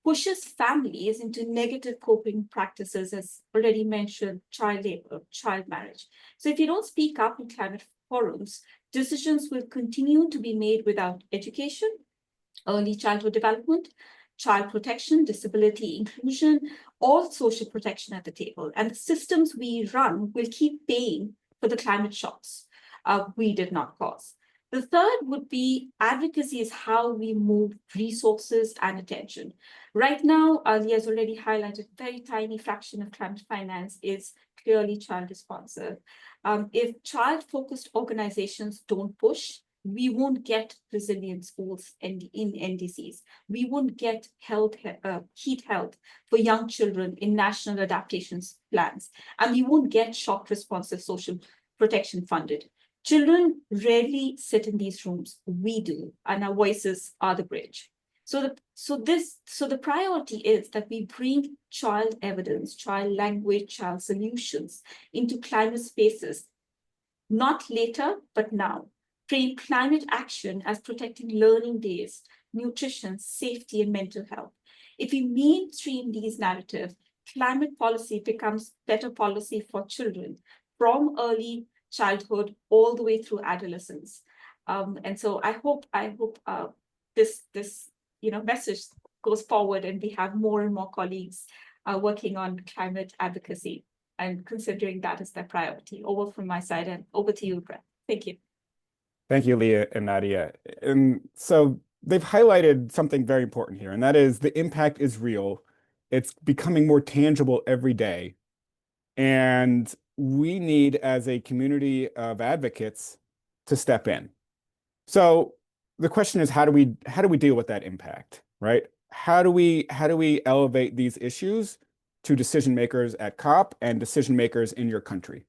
pushes families into negative coping practices, as already mentioned, child labor, child marriage. So if you don't speak up in climate forums, decisions will continue to be made without education, early childhood development, child protection, disability inclusion, all social protection at the table. And the systems we run will keep paying for the climate shocks we did not cause. The third would be advocacy is how we move resources and attention. Right now, Ali has already highlighted, a very tiny fraction of climate finance is clearly child responsive. If child-focused organizations don't push, we won't get resilient schools in NDCs. We won't get heat health for young children in national adaptation plans. And we won't get shock responsive social protection funded. Children rarely sit in these rooms. We do, and our voices are the bridge. So the priority is that we bring child evidence, child language, child solutions into climate spaces, not later, but now. Frame climate action as protecting learning days, nutrition, safety, and mental health. If we mainstream these narratives, climate policy becomes better policy for children from early childhood all the way through adolescence. And so I hope this message goes forward and we have more and more colleagues working on climate advocacy and considering that as their priority. Over from my side and over to you, Brett. Thank you. Thank you, Leah and Nadia. And so they've highlighted something very important here, and that is the impact is real. It's becoming more tangible every day. And we need, as a community of advocates, to step in. So the question is, how do we deal with that impact, right? How do we elevate these issues to decision makers at COP and decision makers in your country?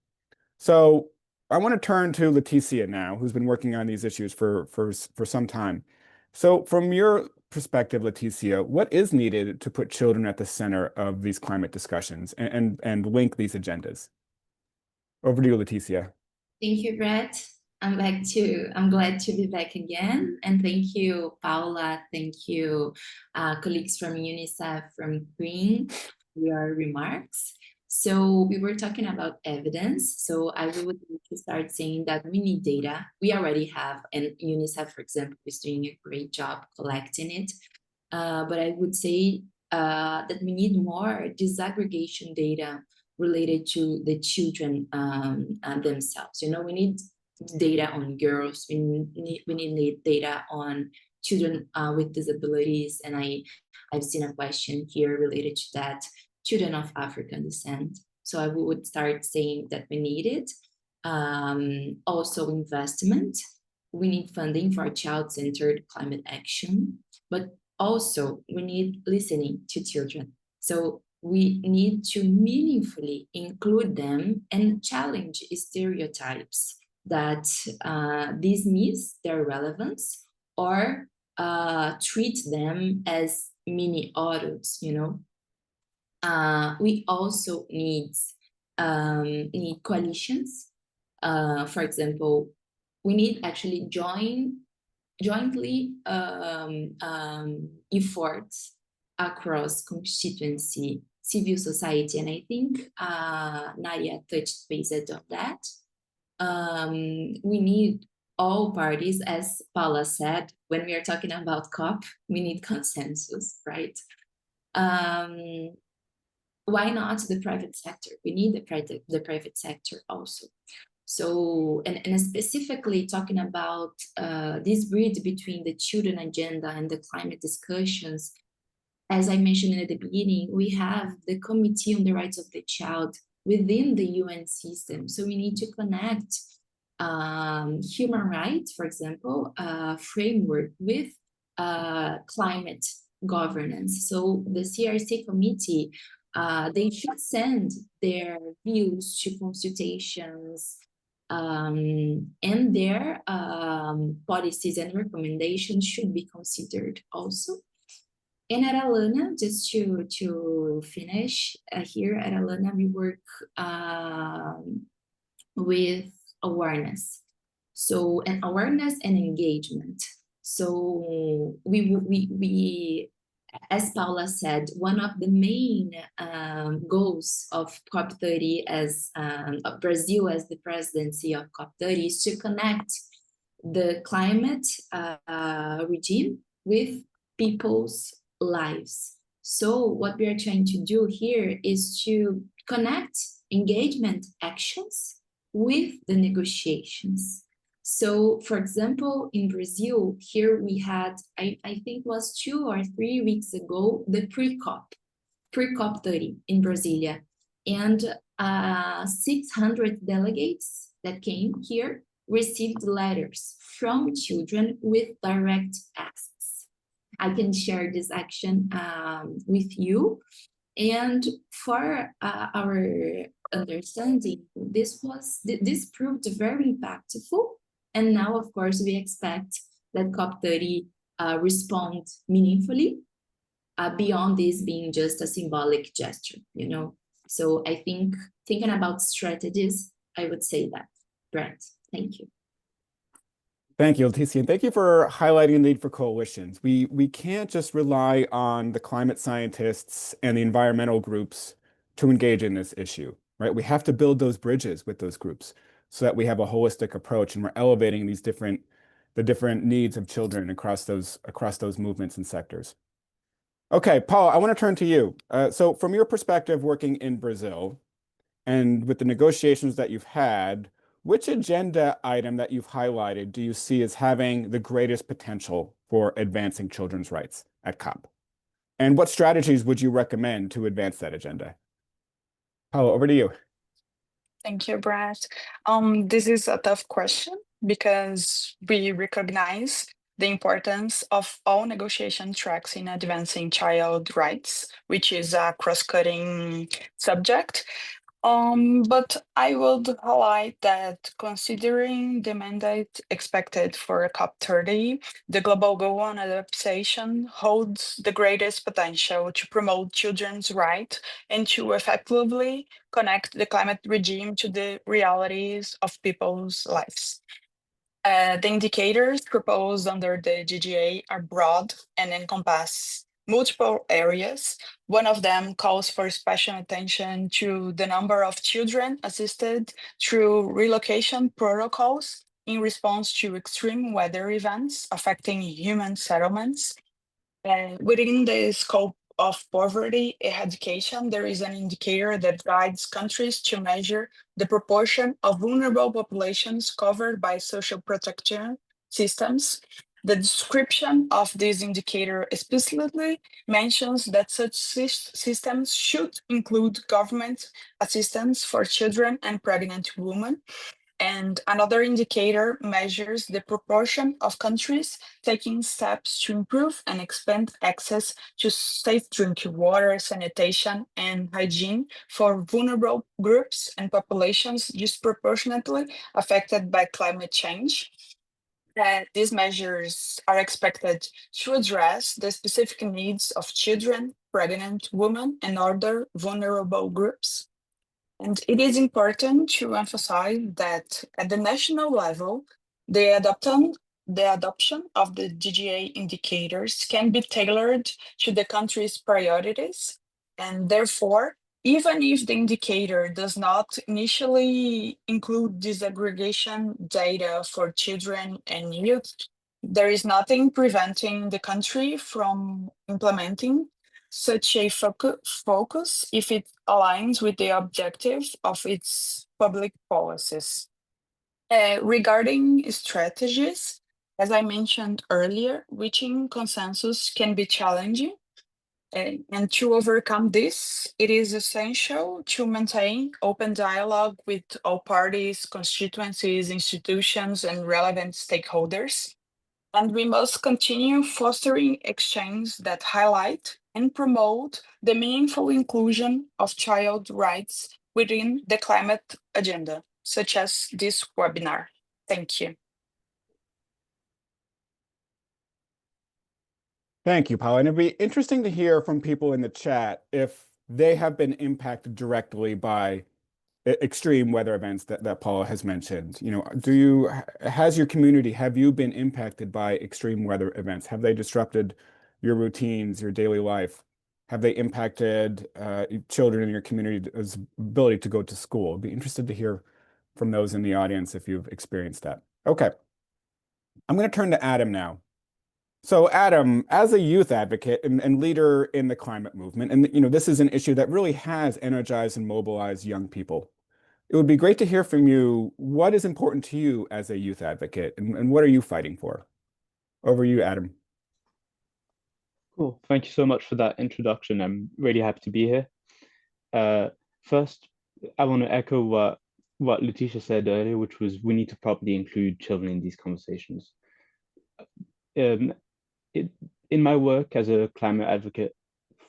So I want to turn to Leticia now, who's been working on these issues for some time. So from your perspective, Leticia, what is needed to put children at the center of these climate discussions and link these agendas? Over to you, Leticia. Thank you, Brett. I'm glad to be back again. And thank you, Paula. Thank you, colleagues from UNICEF, from Green, for your remarks. So we were talking about evidence. So I would like to start saying that we need data. We already have, and UNICEF, for example, is doing a great job collecting it. But I would say that we need more disaggregation data related to the children themselves. We need data on girls. We need data on children with disabilities. And I've seen a question here related to that. Children of African descent. So I would start saying that we need it. Also investment. We need funding for child-centered climate action, but also we need listening to children. So we need to meaningfully include them and challenge stereotypes that dismiss their relevance or treat them as mini adults, We also need coalitions. For example, we need actually jointly efforts across constituency, civil society, and I think Nadia touched base on that. We need all parties, as Paula said, when we are talking about COP, we need consensus, right? Why not the private sector? We need the private sector also. So, and specifically talking about this bridge between the children agenda and the climate discussions, as I mentioned in the beginning, we have the Committee on the Rights of the Child within the UN system. So we need to connect human rights, for example, framework with climate governance. So the CRC committee, they should send their views to consultations, and their policies and recommendations should be considered also. And at Alana, just to finish, here at Alana, we work with awareness. So, and awareness and engagement. So we as Paula said, one of the main goals of COP30 as Brazil as the presidency of COP30 is to connect the climate regime with people's lives. So what we are trying to do here is to connect engagement actions with the negotiations. So, for example, in Brazil, here we had, I think it was 2 or 3 weeks ago, the pre-COP30 in Brasilia. And 600 delegates that came here received letters from children with direct access. I can share this action with you. And for our understanding, this proved very impactful. And now, of course, we expect that COP30 respond meaningfully beyond this being just a symbolic gesture, you know? So I think thinking about strategies, I would say that. Brent, thank you. Thank you, Leticia, and thank you for highlighting the need for coalitions. We can't just rely on the climate scientists and the environmental groups to engage in this issue, right? We have to build those bridges with those groups so that we have a holistic approach and we're elevating the different needs of children across those movements and sectors. Okay, Paul, I want to turn to you. So from your perspective working in Brazil and with the negotiations that you've had, which agenda item that you've highlighted do you see as having the greatest potential for advancing children's rights at COP? And what strategies would you recommend to advance that agenda? Paula, over to you. Thank you, Brad. This is a tough question because we recognize the importance of all negotiation tracks in advancing child rights, which is a cross-cutting subject. But I would highlight that considering the mandate expected for COP30, the global goal on adaptation holds the greatest potential to promote children's rights and to effectively connect the climate regime to the realities of people's lives. The indicators proposed under the GGA are broad and encompass multiple areas. One of them calls for special attention to the number of children assisted through relocation protocols in response to extreme weather events affecting human settlements. Within the scope of poverty eradication, there is an indicator that guides countries to measure the proportion of vulnerable populations covered by social protection systems. The description of this indicator explicitly mentions that such systems should include government assistance for children and pregnant women. And another indicator measures the proportion of countries taking steps to improve and expand access to safe drinking water, sanitation, and hygiene for vulnerable groups and populations disproportionately affected by climate change. These measures are expected to address the specific needs of children, pregnant women, and other vulnerable groups. And it is important to emphasize that at the national level, the adoption of the GGA indicators can be tailored to the country's priorities. And therefore, even if the indicator does not initially include disaggregation data for children and youth, there is nothing preventing the country from implementing such a focus if it aligns with the objective of its public policies. Regarding strategies, as I mentioned earlier, reaching consensus can be challenging. And to overcome this, it is essential to maintain open dialogue with all parties, constituencies, institutions, and relevant stakeholders. And we must continue fostering exchanges that highlight and promote the meaningful inclusion of child rights within the climate agenda, such as this webinar. Thank you. Thank you, Paula. And it'd be interesting to hear from people in the chat if they have been impacted directly by extreme weather events that Paula has mentioned. You know, has your community, have you been impacted by extreme weather events? Have they disrupted your routines, your daily life? Have they impacted children in your community's ability to go to school? I'd be interested to hear from those in the audience if you've experienced that. Okay. I'm going to turn to Adam now. So Adam, as a youth advocate and leader in the climate movement, and you know, this is an issue that really has energized and mobilized young people. It would be great to hear from you. What is important to you as a youth advocate, and what are you fighting for? Over to you, Adam. Cool. Thank you so much for that introduction. I'm really happy to be here. First, I want to echo what Letitia said earlier, which was we need to properly include children in these conversations. In my work as a climate advocate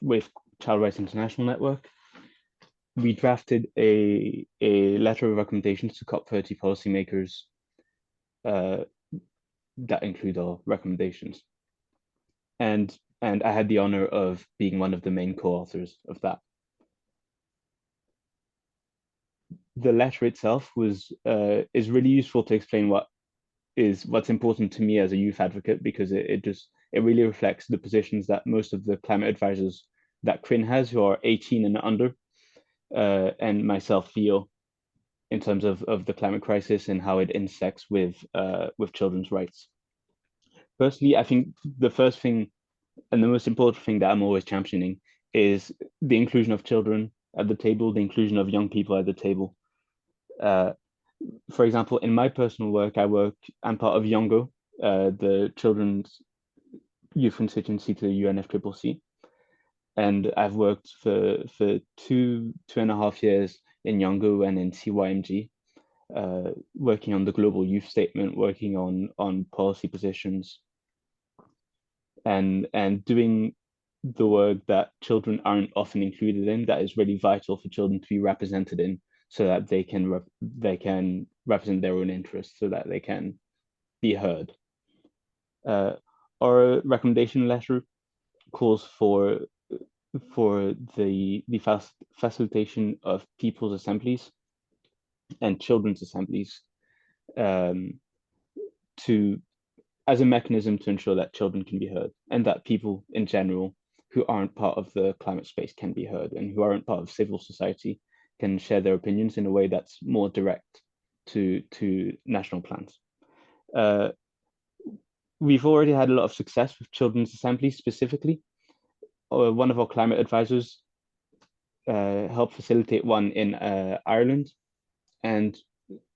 with Child Rights International Network, we drafted a letter of recommendations to COP30 policymakers that include our recommendations. And I had the honor of being one of the main co-authors of that. The letter itself is really useful to explain what's important to me as a youth advocate, because it really reflects the positions that most of the climate advisors that CRIN has, who are 18 and under, and myself feel in terms of the climate crisis and how it intersects with children's rights. Personally, I think the first thing and the most important thing that I'm always championing is the inclusion of children at the table, the inclusion of young people at the table. For example, in my personal work, I'm part of Yongo, the children's youth constituency to the UNFCCC. And I've worked for 2.5 years in Yongo and in CYMG, working on the global youth statement, working on policy positions, and doing the work that children aren't often included in, that is really vital for children to be represented in, so that they can represent their own interests, so that they can be heard. Our recommendation letter calls for the facilitation of people's assemblies and children's assemblies as a mechanism to ensure that children can be heard, and that people in general who aren't part of the climate space can be heard, and who aren't part of civil society can share their opinions in a way that's more direct to national plans. We've already had a lot of success with children's assemblies specifically. One of our climate advisors helped facilitate one in Ireland, and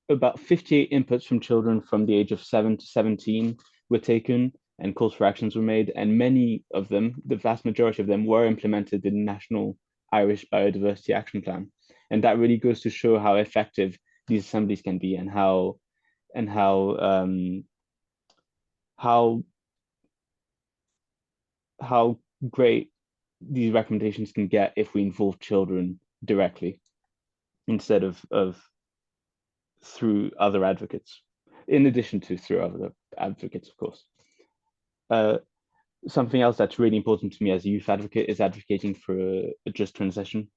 about 58 inputs from children from the age of 7 to 17 were taken, and calls for actions were made, and many of them, the vast majority of them, were implemented in the National Irish Biodiversity Action Plan. And that really goes to show how effective these assemblies can be, and how great these recommendations can get if we involve children directly, instead of through other advocates, in addition to through other advocates, of course. Something else that's really important to me as a youth advocate is advocating for a just transition,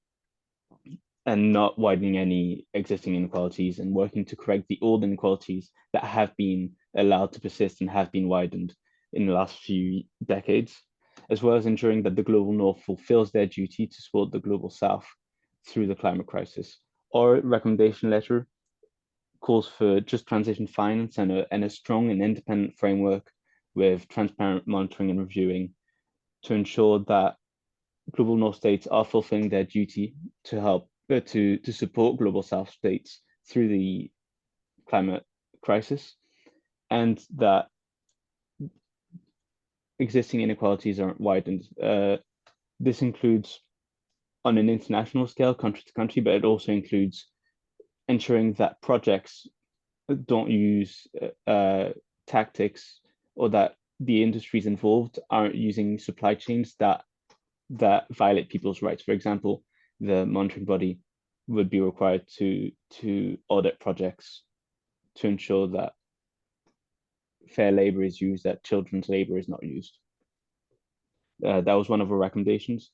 and not widening any existing inequalities, and working to correct the old inequalities that have been allowed to persist and have been widened in the last few decades, as well as ensuring that the global north fulfills their duty to support the global south through the climate crisis. Our recommendation letter calls for just transition finance and a strong and independent framework with transparent monitoring and reviewing, to ensure that global north states are fulfilling their duty to help to support global south states through the climate crisis, and that existing inequalities aren't widened. This includes on an international scale, country to country, but it also includes ensuring that projects don't use tactics, or that the industries involved aren't using supply chains that violate people's rights. For example, the monitoring body would be required to audit projects to ensure that fair labor is used, that children's labor is not used. That was one of our recommendations.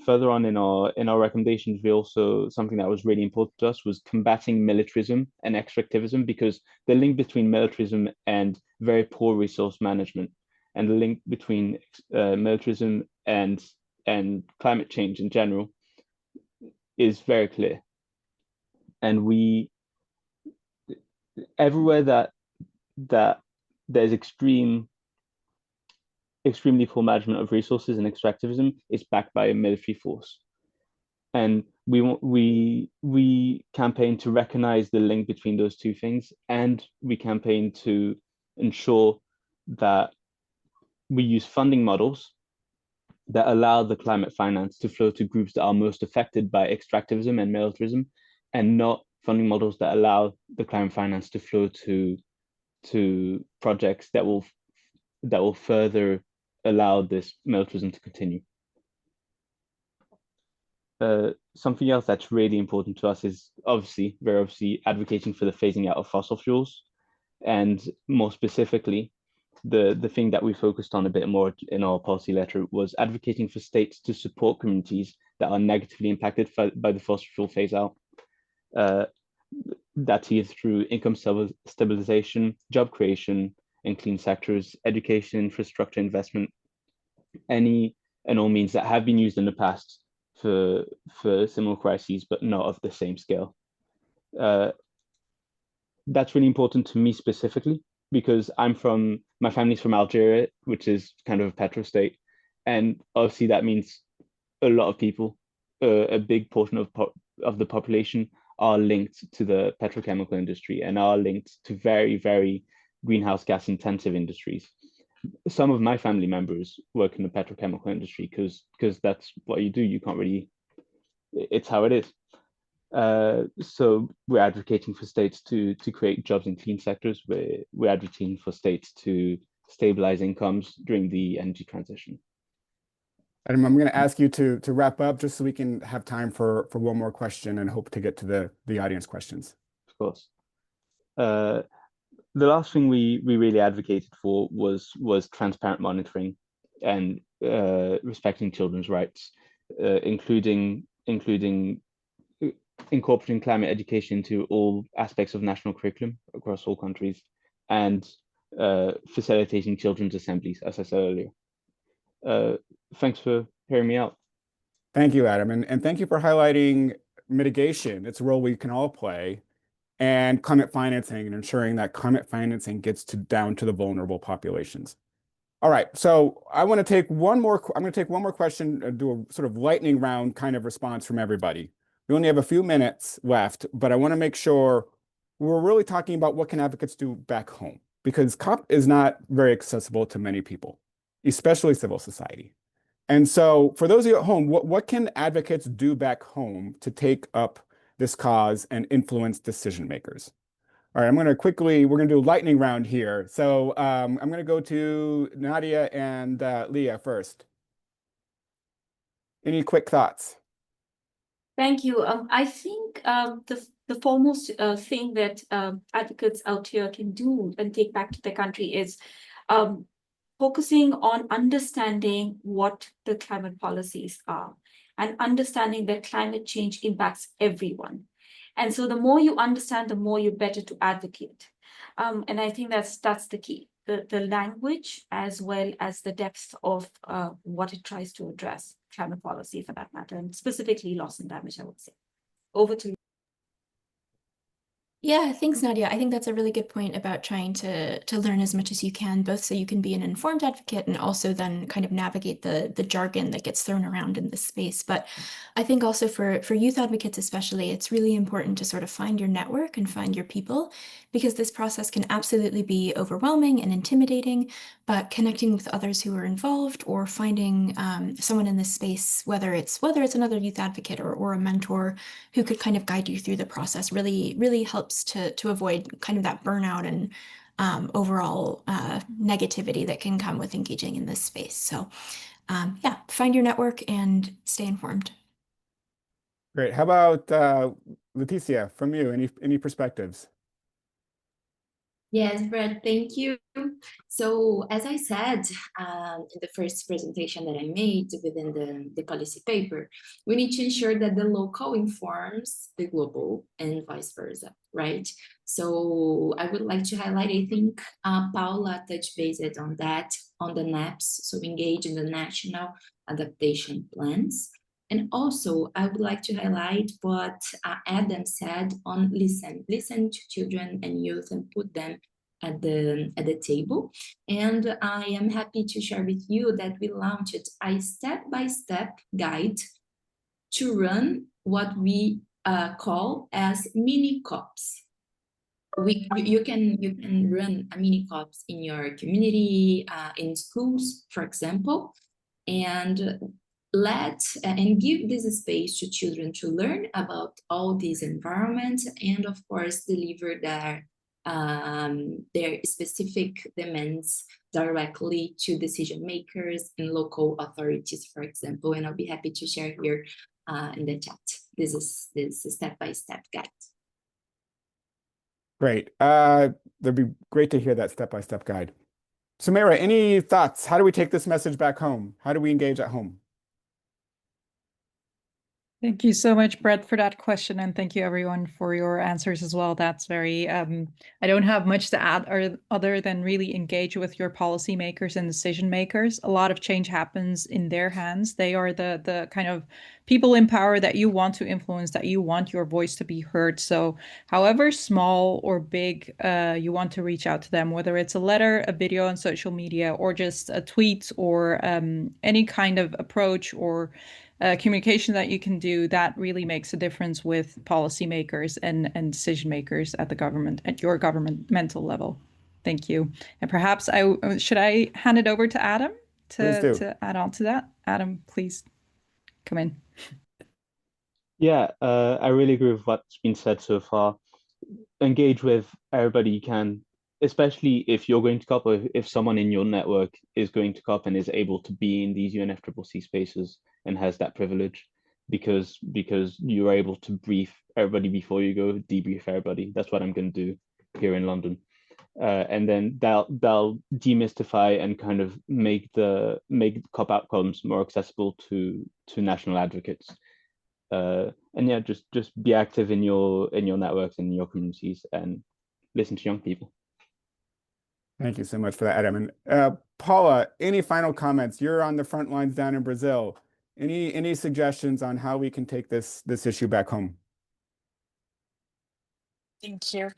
Further on in our recommendations, we also, something that was really important to us was combating militarism and extractivism, because the link between militarism and very poor resource management, and the link between militarism and climate change in general, is very clear. And everywhere that there's extremely poor management of resources and extractivism is backed by a military force. And we campaign to recognize the link between those two things, and we campaign to ensure that we use funding models that allow the climate finance to flow to groups that are most affected by extractivism and militarism, and not funding models that allow the climate finance to flow to projects that will further allow this militarism to continue. Something else that's really important to us is very obviously advocating for the phasing out of fossil fuels, and more specifically, the thing that we focused on a bit more in our policy letter was advocating for states to support communities that are negatively impacted by the fossil fuel phase out. That's either through income stabilization, job creation in clean sectors, education, infrastructure investment, any and all means that have been used in the past for similar crises, but not of the same scale. That's really important to me specifically, because my family's from Algeria, which is kind of a petrostate, and obviously that means a lot of people, a big portion of the population are linked to the petrochemical industry and are linked to very, very greenhouse gas intensive industries. Some of my family members work in the petrochemical industry because that's what you do. You can't really, it's how it is. So we're advocating for states to create jobs in clean sectors. We're advocating for states to stabilize incomes during the energy transition. Adam, I'm going to ask you to wrap up just so we can have time for one more question and hope to get to the audience questions. Of course. The last thing we really advocated for was transparent monitoring and respecting children's rights, including incorporating climate education into all aspects of national curriculum across all countries, and facilitating children's assemblies, as I said earlier. Thanks for hearing me out. Thank you, Adam. And thank you for highlighting mitigation. It's a role we can all play, and climate financing and ensuring that climate financing gets down to the vulnerable populations. All right, so I'm going to take one more question and do a sort of lightning round kind of response from everybody. We only have a few minutes left, but I want to make sure we're really talking about what can advocates do back home, because COP is not very accessible to many people, especially civil society. And so for those of you at home, what can advocates do back home to take up this cause and influence decision makers? All right, we're going to do a lightning round here. So I'm going to go to Nadia and Leah first. Any quick thoughts? Thank you. I think the foremost thing that advocates out here can do and take back to their country is focusing on understanding what the climate policies are and understanding that climate change impacts everyone. And so the more you understand, the more you're better to advocate. And I think that's the key, the language as well as the depth of what it tries to address, climate policy for that matter, and specifically loss and damage, I would say. Over to you. Yeah, thanks, Nadia. I think that's a really good point about trying to learn as much as you can, both so you can be an informed advocate and also then kind of navigate the jargon that gets thrown around in this space. But I think also for youth advocates especially, it's really important to sort of find your network and find your people, because this process can absolutely be overwhelming and intimidating, but connecting with others who are involved or finding someone in this space, whether it's another youth advocate or a mentor who could kind of guide you through the process, really helps to avoid kind of that burnout and overall negativity that can come with engaging in this space. So yeah, find your network and stay informed. Great. How about Leticia, from you? Any perspectives? Yes, Brad, thank you. So as I said in the first presentation that I made within the policy paper, we need to ensure that the local informs the global and vice versa, right? So I would like to highlight, I think Paula touched base on that, on the NAPs, so engage in the national adaptation plans. And also, I would like to highlight what Adam said on listen to children and youth and put them at the table. And I am happy to share with you that we launched a step-by-step guide to run what we call as mini COPs. You can run a mini COPs in your community, in schools, for example, and give this space to children to learn about all these environments and of course deliver their specific demands directly to decision makers and local authorities, for example. And I'll be happy to share here in the chat. This is step-by-step guide. Great. That'd be great to hear that step-by-step guide. Sumaira, any thoughts? How do we take this message back home? How do we engage at home? Thank you so much, Brett, for that question, and thank you everyone for your answers as well. That's very, I don't have much to add other than really engage with your policymakers and decision makers. A lot of change happens in their hands. They are the kind of people in power that you want to influence, that you want your voice to be heard. So however small or big you want to reach out to them, whether it's a letter, a video on social media, or just a tweet or any kind of approach or communication that you can do, that really makes a difference with policymakers and decision makers at the government, at your governmental level. Thank you. And perhaps should I hand it over to Adam to add on to that? Adam, please come in. Yeah, I really agree with what's been said so far. Engage with everybody you can, especially if you're going to COP or if someone in your network is going to COP and is able to be in these UNFCCC spaces and has that privilege, because you're able to brief everybody before you go, debrief everybody. That's what I'm going to do here in London. And then they'll demystify and kind of make COP outcomes more accessible to national advocates. And yeah, just be active in your networks and in your communities and listen to young people. Thank you so much for that, Adam. And Paula, any final comments? You're on the front lines down in Brazil. Any suggestions on how we can take this issue back home? Thank you.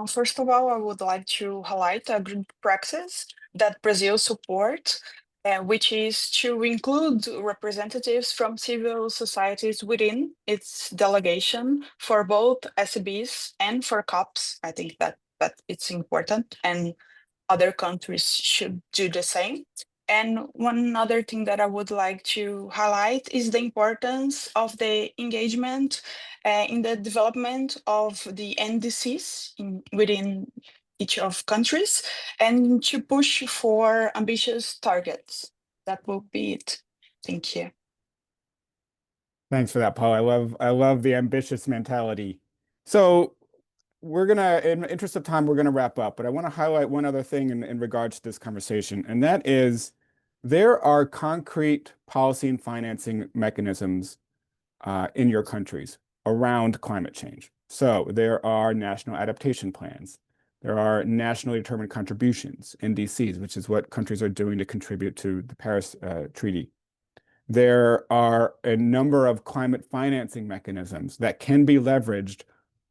First of all, I would like to highlight a good practice that Brazil supports, which is to include representatives from civil societies within its delegation for both SBs and for COPs. I think that it's important, and other countries should do the same. And one other thing that I would like to highlight is the importance of the engagement in the development of the NDCs within each of countries, and to push for ambitious targets. That will be it. Thank you. Thanks for that, Paul. I love the ambitious mentality. So we're gonna, in the interest of time, we're gonna wrap up, but I want to highlight one other thing in regards to this conversation, and that is there are concrete policy and financing mechanisms in your countries around climate change. So there are national adaptation plans. There are nationally determined contributions, NDCs, which is what countries are doing to contribute to the Paris Treaty. There are a number of climate financing mechanisms that can be leveraged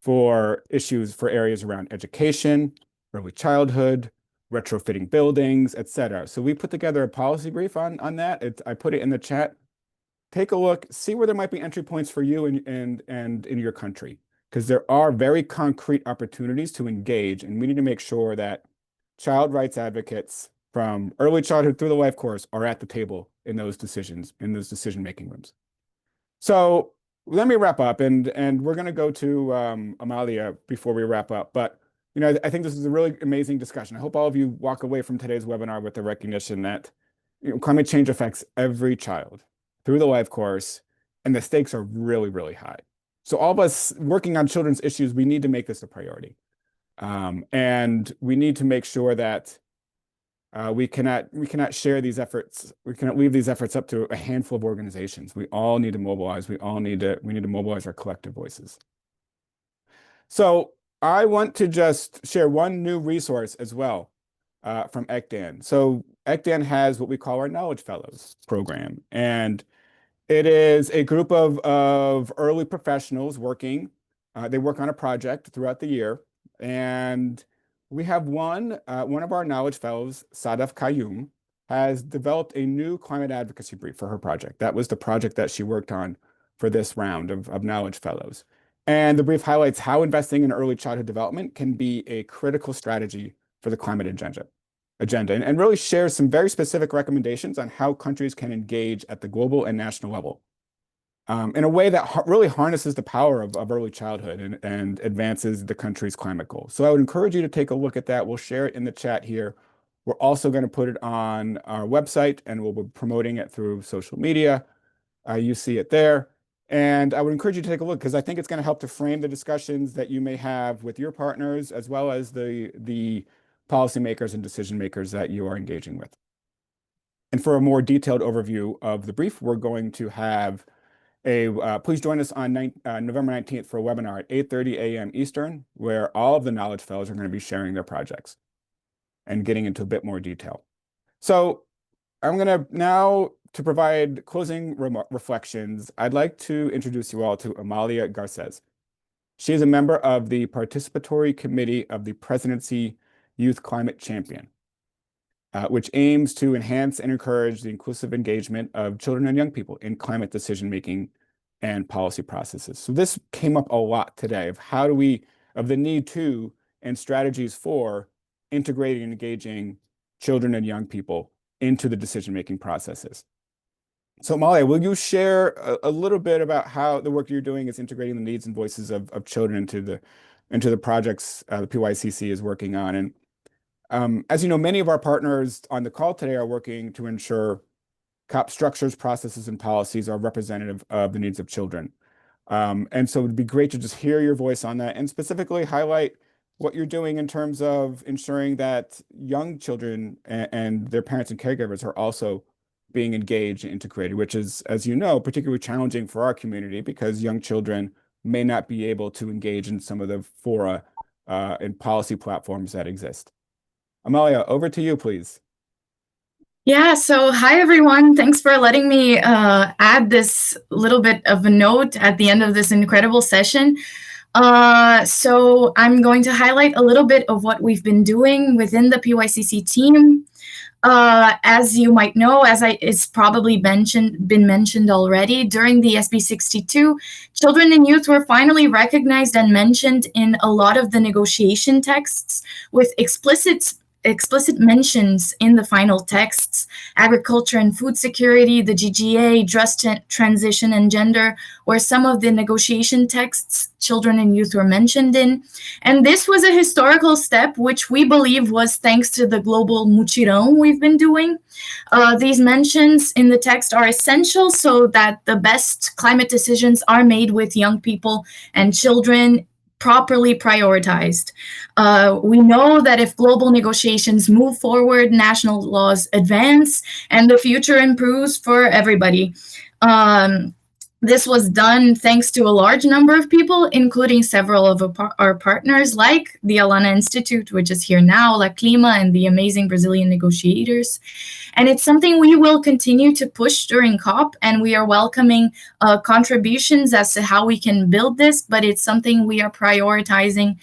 for issues for areas around education, early childhood, retrofitting buildings, etc. So we put together a policy brief on that. I put it in the chat. Take a look, see where there might be entry points for you and in your country, because there are very concrete opportunities to engage, and we need to make sure that child rights advocates from early childhood through the life course are at the table in those decisions, in those decision-making rooms. So let me wrap up, and we're going to go to Amalia before we wrap up. But I think this is a really amazing discussion. I hope all of you walk away from today's webinar with the recognition that climate change affects every child through the life course, and the stakes are really, really high. So all of us working on children's issues, we need to make this a priority. And we need to make sure that we cannot share these efforts. We cannot leave these efforts up to a handful of organizations. We all need to mobilize. We need to mobilize our collective voices. So I want to just share one new resource as well from ECDAN. So ECDAN has what we call our Knowledge Fellows program, and it is a group of early professionals working. They work on a project throughout the year, and we have one of our Knowledge Fellows, Sadaf Qayyum, has developed a new climate advocacy brief for her project. That was the project that she worked on for this round of Knowledge Fellows. And the brief highlights how investing in early childhood development can be a critical strategy for the climate agenda, and really shares some very specific recommendations on how countries can engage at the global and national level in a way that really harnesses the power of early childhood and advances the country's climate goals. So I would encourage you to take a look at that. We'll share it in the chat here. We're also going to put it on our website, and we'll be promoting it through social media. You see it there. And I would encourage you to take a look, because I think it's going to help to frame the discussions that you may have with your partners, as well as the policymakers and decision makers that you are engaging with. And for a more detailed overview of the brief, we're going to have please join us on November 19th for a webinar at 8:30 a.m. Eastern, where all of the Knowledge Fellows are going to be sharing their projects and getting into a bit more detail. So I'm going to now, to provide closing reflections, I'd like to introduce you all to Amalia Garces. She is a member of the Participatory Committee of the Presidency Youth Climate Champion, which aims to enhance and encourage the inclusive engagement of children and young people in climate decision-making and policy processes. So this came up a lot today of the need to and strategies for integrating and engaging children and young people into the decision-making processes. So Amalia, will you share a little bit about how the work you're doing is integrating the needs and voices of children into the projects the PYCC is working on? And as you know, many of our partners on the call today are working to ensure COP structures, processes, and policies are representative of the needs of children. And so it'd be great to just hear your voice on that, and specifically highlight what you're doing in terms of ensuring that young children and their parents and caregivers are also being engaged and integrated, which is, as you know, particularly challenging for our community, because young children may not be able to engage in some of the fora and policy platforms that exist. Amalia, over to you, please. Yeah, so hi everyone. Thanks for letting me add this little bit of a note at the end of this incredible session. So I'm going to highlight a little bit of what we've been doing within the PYCC team. As you might know, it's probably been mentioned already, during the SB 62, children and youth were finally recognized and mentioned in a lot of the negotiation texts, with explicit mentions in the final texts: agriculture and food security, the GGA, just transition and gender, where some of the negotiation texts children and youth were mentioned in. And this was a historical step, which we believe was thanks to the global mutirão we've been doing. These mentions in the text are essential so that the best climate decisions are made with young people and children properly prioritized. We know that if global negotiations move forward, national laws advance, and the future improves for everybody. This was done thanks to a large number of people, including several of our partners, like the Alana Institute, which is here now, La Clima, and the amazing Brazilian negotiators. And it's something we will continue to push during COP, and we are welcoming contributions as to how we can build this, but it's something we are prioritizing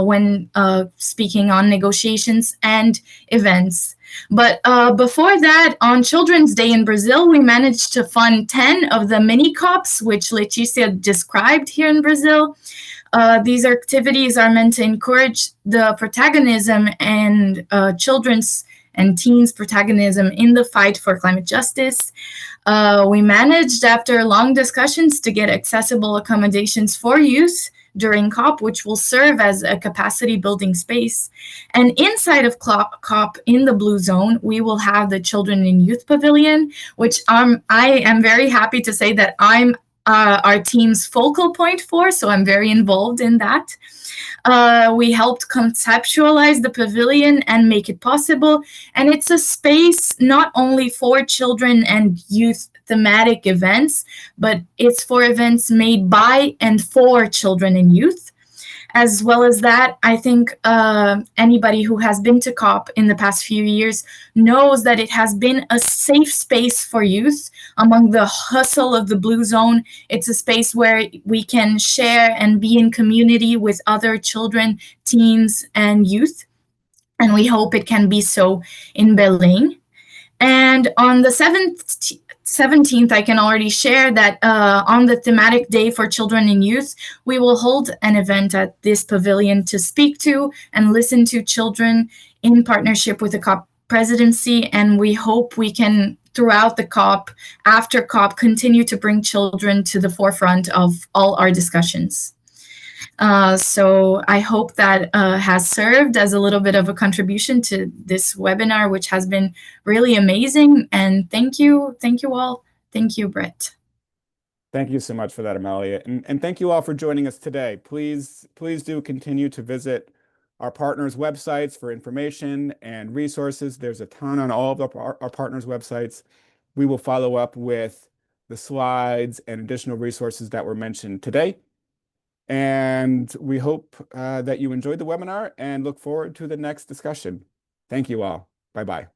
when speaking on negotiations and events. But before that, on Children's Day in Brazil, we managed to fund 10 of the mini COPs, which Leticia described here in Brazil. These activities are meant to encourage the protagonism and children's and teens' protagonism in the fight for climate justice. We managed, after long discussions, to get accessible accommodations for youth during COP, which will serve as a capacity building space. And inside of COP, in the Blue Zone, we will have the Children and Youth Pavilion, which I am very happy to say that I'm our team's focal point for, so I'm very involved in that. We helped conceptualize the pavilion and make it possible, and it's a space not only for children and youth thematic events, but it's for events made by and for children and youth. As well as that, I think anybody who has been to COP in the past few years knows that it has been a safe space for youth. Among the hustle of the Blue Zone, it's a space where we can share and be in community with other children, teens, and youth. And we hope it can be so in Belém. And on the 17th, I can already share that on the thematic day for children and youth, we will hold an event at this pavilion to speak to and listen to children in partnership with the COP presidency. And we hope we can, throughout the COP, after COP, continue to bring children to the forefront of all our discussions. So I hope that has served as a little bit of a contribution to this webinar, which has been really amazing. And thank you all. Thank you, Brett. Thank you so much for that, Amalia. And thank you all for joining us today. Please do continue to visit our partners' websites for information and resources. There's a ton on all of our partners' websites. We will follow up with the slides and additional resources that were mentioned today. And we hope that you enjoyed the webinar and look forward to the next discussion. Thank you all. Bye-bye.